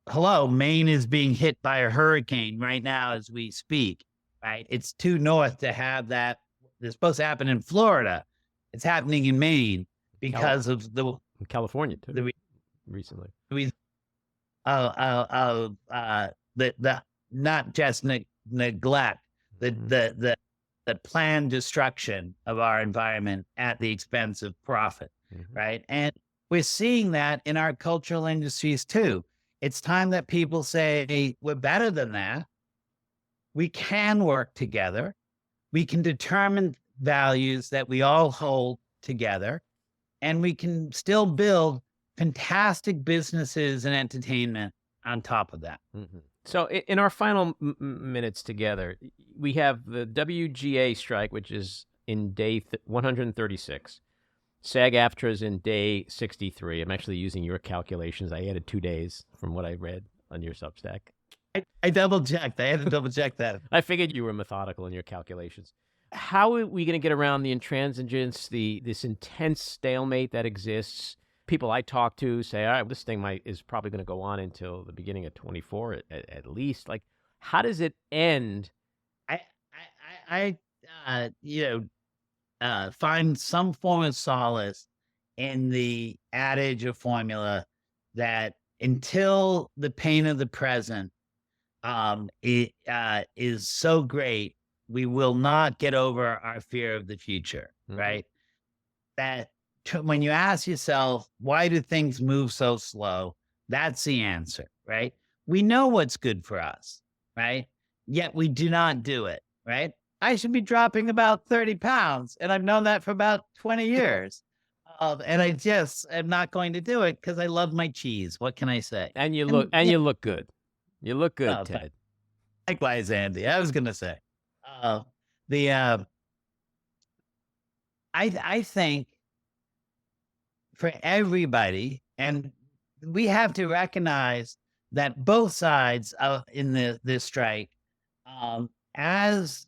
hello, Maine is being hit by a hurricane right now as we speak, right? It's too north to have that. It's supposed to happen in Florida. It's happening in Maine because of the California too. Recently, the not just neglect, the planned destruction of our environment at the expense of profit, right? And we're seeing that in our cultural industries too. It's time that people say, hey, we're better than that. We can work together. We can determine values that we all hold together, and we can still build fantastic businesses and entertainment on top of that. So in our final minutes together, we have the WGA strike, which is in day 136. SAG-AFTRA is in day 63. I'm actually using your calculations. I added 2 days from what I read on your Substack. I double-checked. I had to double-check that. I figured you were methodical in your calculations. How are we going to get around the intransigence, this intense stalemate that exists? People I talk to say, all right, this thing is probably going to go on until the beginning of 24 at least. Like, how does it end? I find some form of solace in the adage or formula that until the pain of the present is so great, we will not get over our fear of the future, right? That when you ask yourself, why do things move so slow? That's the answer, right? We know what's good for us, right? Yet we do not do it, right? I should be dropping about 30 pounds, and I've known that for about 20 years. And I just am not going to do it because I love my cheese. What can I say? And you look you look good. You look good, Ted. Likewise, Andy. I was going to say, I think for everybody, and we have to recognize that both sides in this strike, as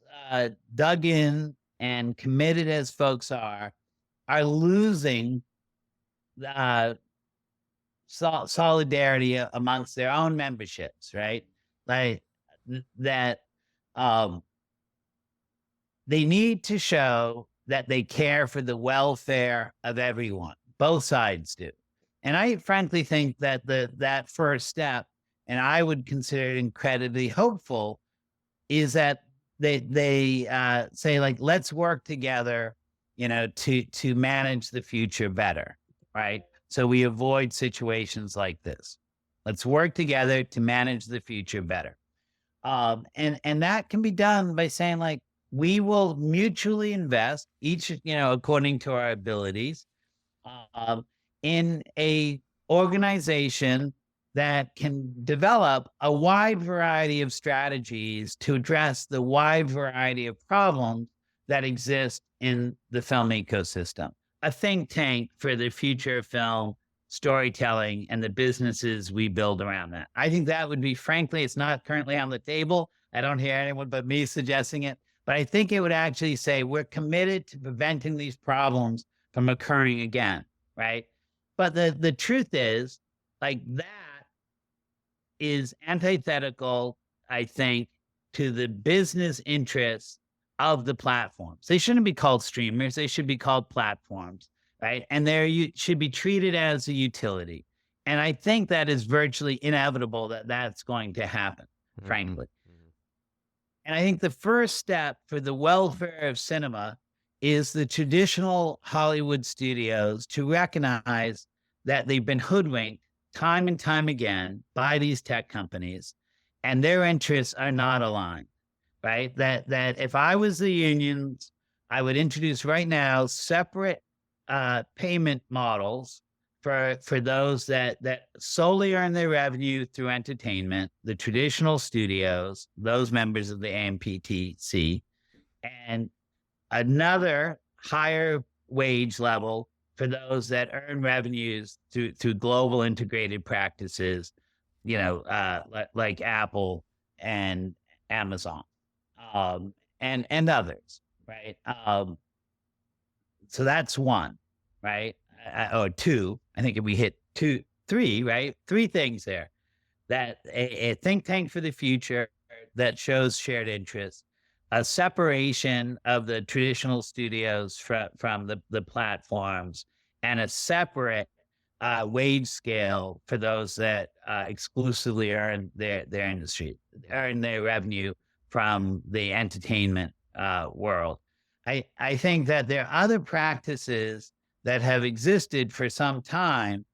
dug in and committed as folks are losing solidarity amongst their own memberships, right? Like that they need to show that they care for the welfare of everyone. Both sides do. And I frankly think that that first step, and I would consider it incredibly hopeful, is that they say, like, let's work together, to manage the future better, right? So we avoid situations like this. Let's work together to manage the future better. And that can be done by saying, like, we will mutually invest each, according to our abilities, in a organization that can develop a wide variety of strategies to address the wide variety of problems that exist in the film ecosystem. A think tank for the future of film storytelling and the businesses we build around that. I think that would be, frankly, it's not currently on the table. I don't hear anyone but me suggesting it, but I think it would actually say we're committed to preventing these problems from occurring again, right? But the truth is, like, that is antithetical, I think, to the business interests of the platforms. They shouldn't be called streamers. They should be called platforms, right? And you should be treated as a utility. And I think that is virtually inevitable that that's going to happen, frankly. And I think the first step for the welfare of cinema is the traditional Hollywood studios to recognize that they've been hoodwinked time and time again by these tech companies, and their interests are not aligned, right? That if I was the unions, I would introduce right now separate payment models for those that solely earn their revenue through entertainment, the traditional studios, those members of the AMPTC, and another higher wage level for those that earn revenues through global integrated practices, like Apple and Amazon, and others, right? So that's one, right? Or two. I think if we hit three, right? Three things there. That a think tank for the future that shows shared interests, a separation of the traditional studios from the platforms, and a separate wage scale for those that exclusively earn their revenue from the entertainment world. I think that there are other practices that have existed for some time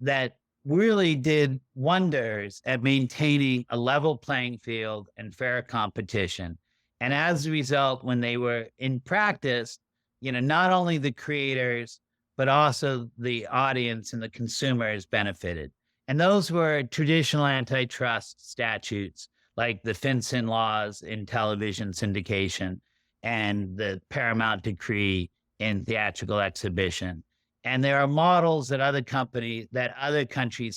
that really did wonders at maintaining a level playing field and fair competition. And as a result, when they were in practice, not only the creators, but also the audience and the consumers benefited. And those were traditional antitrust statutes, like the FinCEN laws in television syndication and the Paramount decree in theatrical exhibition. And there are models that other countries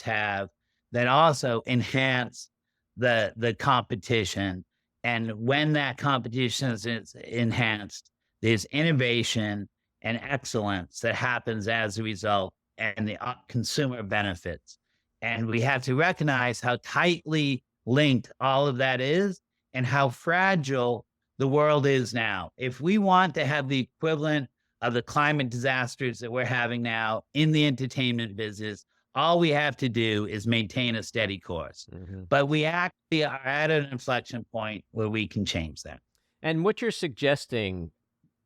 have that also enhance the competition. And when that competition is enhanced, there's innovation and excellence that happens as a result, and the consumer benefits. And we have to recognize how tightly linked all of that is and how fragile the world is now. If we want to have the equivalent of the climate disasters that we're having now in the entertainment business, all we have to do is maintain a steady course. But we actually are at an inflection point where we can change that. And what you're suggesting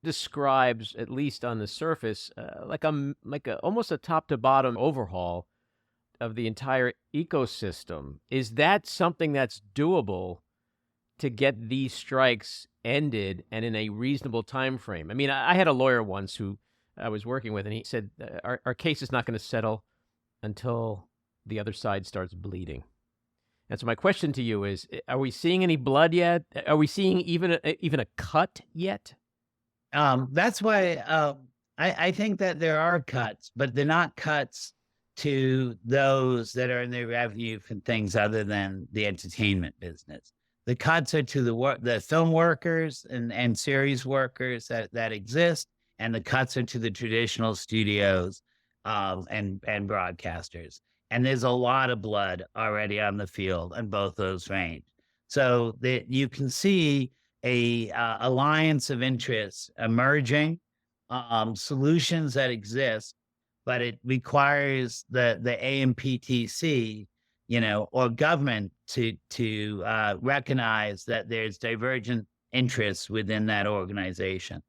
describes, at least on the surface, like almost a top to bottom overhaul of the entire ecosystem. Is that something that's doable to get these strikes ended and in a reasonable time frame? I mean, I had a lawyer once who I was working with, and he said, our case is not going to settle until the other side starts bleeding. And so my question to you is, are we seeing any blood yet? Are we seeing even a cut yet? That's why I think that there are cuts, but they're not cuts to those that are in the revenue from things other than the entertainment business. The cuts are to the film workers and series workers that exist, and the cuts are to the traditional studios and broadcasters. And there's a lot of blood already on the field on both those range. So that you can see a alliance of interests emerging, solutions that exist, but it requires the AMPTC, or government to recognize that there's divergent interests within that organization.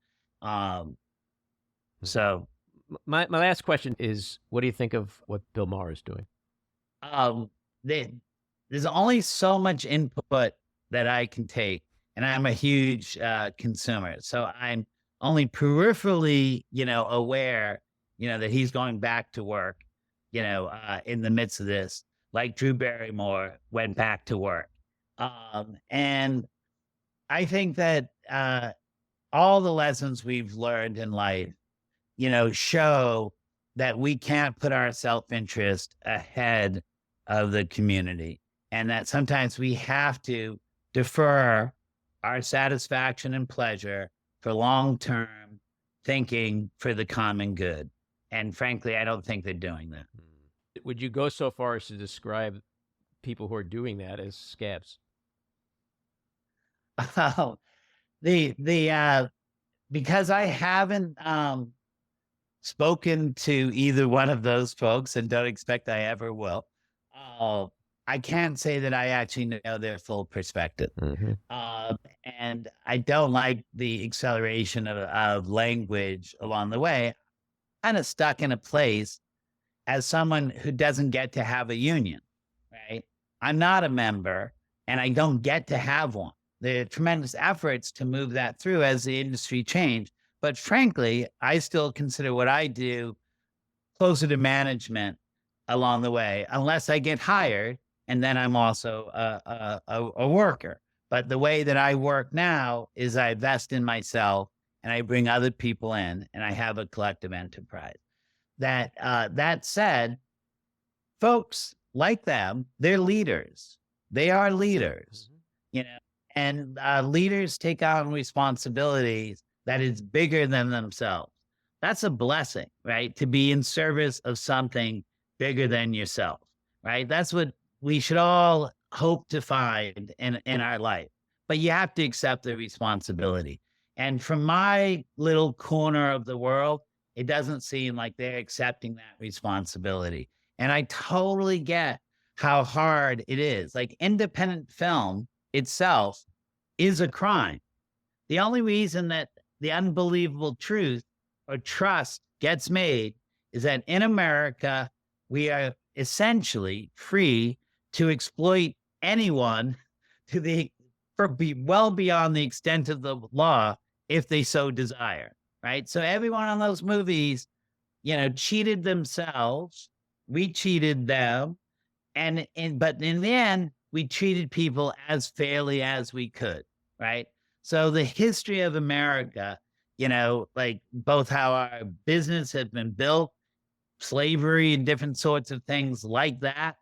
So my last question is, what do you think of what Bill Maher is doing? There's only so much input that I can take, and I'm a huge consumer. So I'm only peripherally, aware, that he's going back to work, in the midst of this, like Drew Barrymore went back to work. And I think that all the lessons we've learned in life, show that we can't put our self-interest ahead of the community, and that sometimes we have to defer our satisfaction and pleasure for long-term thinking for the common good. And frankly, I don't think they're doing that. Would you go so far as to describe people who are doing that as scabs? Oh, because I haven't spoken to either one of those folks, and don't expect I ever will, I can't say that I actually know their full perspective. And I don't like the acceleration of language along the way. Kind of stuck in a place as someone who doesn't get to have a union, right? I'm not a member, and I don't get to have one. There are tremendous efforts to move that through as the industry changed. But frankly, I still consider what I do closer to management along the way, unless I get hired, and then I'm also a worker. But the way that I work now is I invest in myself, and I bring other people in, and I have a collective enterprise. That said, folks like them, they're leaders. They are leaders, and leaders take on responsibilities that is bigger than themselves. That's a blessing, right? To be in service of something bigger than yourself, right? That's what we should all hope to find in our life. But you have to accept the responsibility. And from my little corner of the world, it doesn't seem like they're accepting that responsibility. And I totally get how hard it is. Like, independent film itself is a crime. The only reason that the unbelievable truth or trust gets made is that in America, we are essentially free to exploit anyone well beyond the extent of the law if they so desire, right? So everyone on those movies, cheated themselves. We cheated them. But in the end, we treated people as fairly as we could, right? So the history of America, like both how our business has been built, slavery and different sorts of things like that,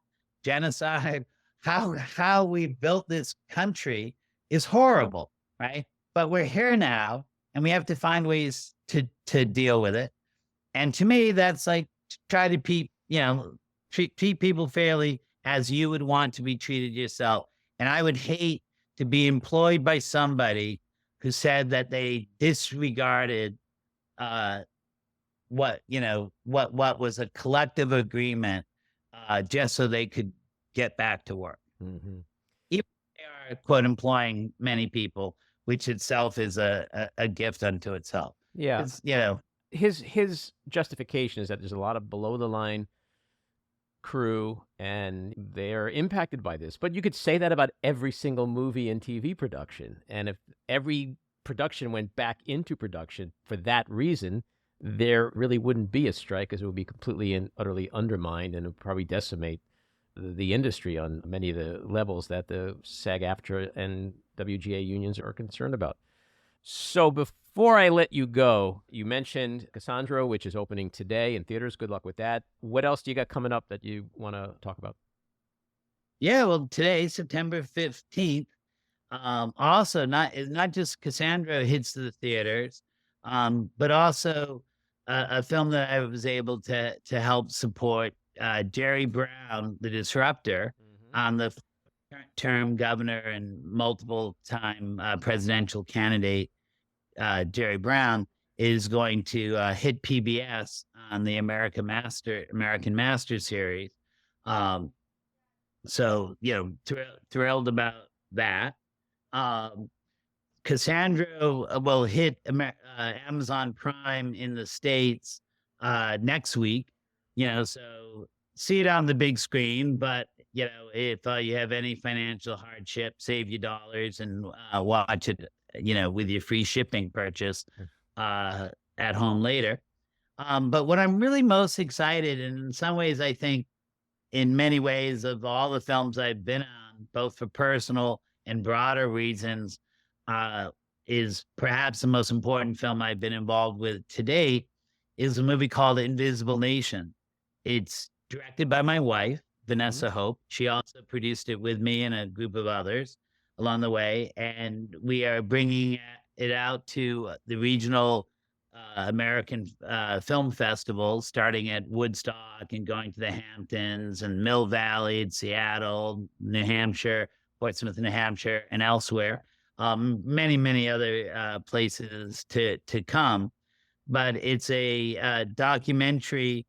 genocide, how we built this country is horrible, right? But we're here now, and we have to find ways to deal with it. And to me, that's like try to treat people fairly as you would want to be treated yourself. And I would hate to be employed by somebody who said that they disregarded what was a collective agreement just so they could get back to work. Mm-hmm. Even if they are, quote, employing many people, which itself is a gift unto itself. Yeah. It's, you know, his justification is that there's a lot of below the line crew and they're impacted by this. But you could say that about every single movie and TV production. And if every production went back into production for that reason, there really wouldn't be a strike, because it would be completely and utterly undermined and it would probably decimate the industry on many of the levels that the SAG-AFTRA and WGA unions are concerned about. So before I let you go, you mentioned Cassandra, which is opening today in theaters. Good luck with that. What else do you got coming up that you want to talk about? Yeah, well, today, September 15th, also not just Cassandra hits the theaters, but also a film that I was able to help support, Jerry Brown, the Disruptor, on the current term governor and multiple time presidential candidate. Jerry Brown is going to hit PBS on the American Master series. So, you know, thrilled about that. Cassandra will hit Amazon Prime in the States next week, you know, so see it on the big screen. But, you know, if you have any financial hardship, save your dollars and watch it, you know, with your free shipping purchase at home later. But what I'm really most excited, and in some ways, I think in many ways of all the films I've been on, both for personal and broader reasons, is perhaps the most important film I've been involved with to date, is a movie called Invisible Nation. It's directed by my wife, Vanessa Hope. She also produced it with me and a group of others along the way. And we are bringing it out to the regional American film festivals, starting at Woodstock and going to the Hamptons and Mill Valley, Seattle, New Hampshire, Portsmouth, New Hampshire, and elsewhere. Many, many other places to come. But it's a documentary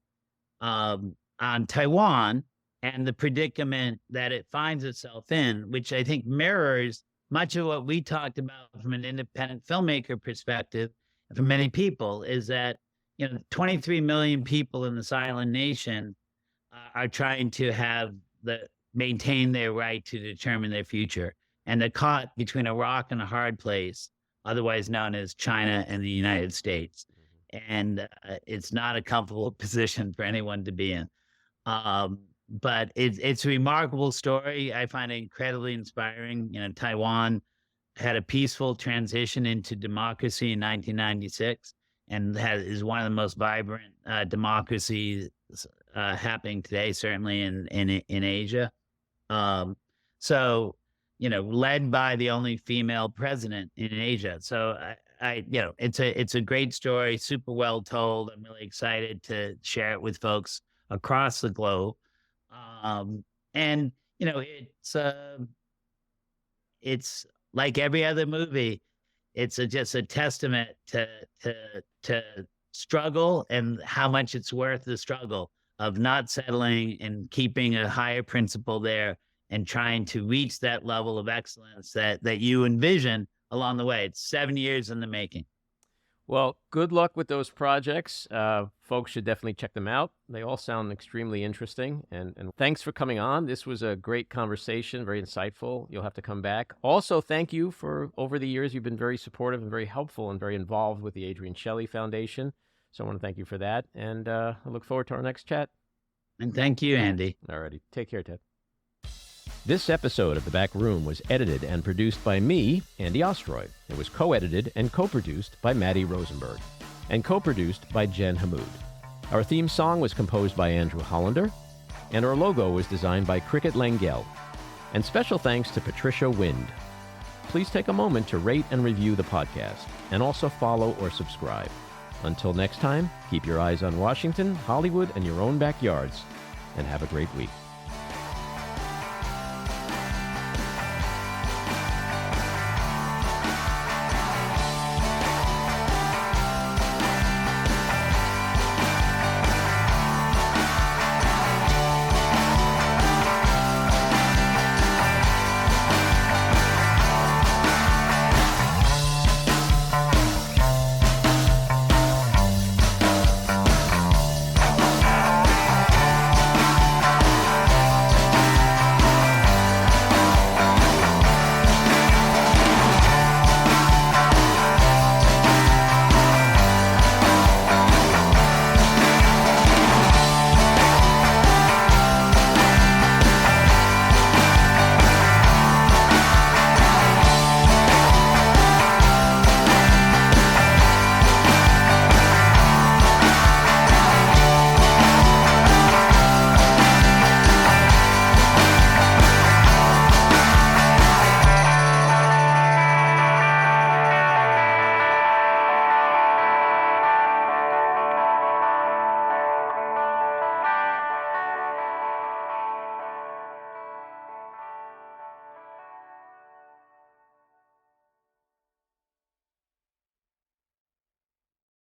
on Taiwan and the predicament that it finds itself in, which I think mirrors much of what we talked about from an independent filmmaker perspective. For many people, is that, you know, 23 million people in this island nation are trying to maintain their right to determine their future. And they're caught between a rock and a hard place, otherwise known as China and the United States. And it's not a comfortable position for anyone to be in. But it's a remarkable story. I find it incredibly inspiring. You know, Taiwan had a peaceful transition into democracy in 1996 and is one of the most vibrant democracies happening today, certainly in Asia. So, you know, led by the only female president in Asia. So I you know, it's a great story, super well told. I'm really excited to share it with folks across the globe. And, you know, it's like every other movie. It's just a testament to struggle and how much it's worth the struggle of not settling and keeping a higher principle there and trying to reach that level of excellence that you envision along the way. It's 7 years in the making. Well, good luck with those projects. Folks should definitely check them out. They all sound extremely interesting. And thanks for coming on. This was a great conversation, very insightful. You'll have to come back. Also, thank you for, over the years, you've been very supportive and very helpful and very involved with the Adrienne Shelly Foundation. So I want to thank you for that. And I look forward to our next chat. And thank you, Andy. All righty. Take care, Ted. This episode of The Back Room was edited and produced by me, Andy Ostroy. It was co-edited and co-produced by Matty Rosenberg and co-produced by Jen Hammoud. Our theme song was composed by Andrew Hollander, and our logo was designed by Cricket Lengyel. And special thanks to Patricia Wind. Please take a moment to rate and review the podcast, and also follow or subscribe. Until next time, keep your eyes on Washington, Hollywood, and your own backyards, and have a great week.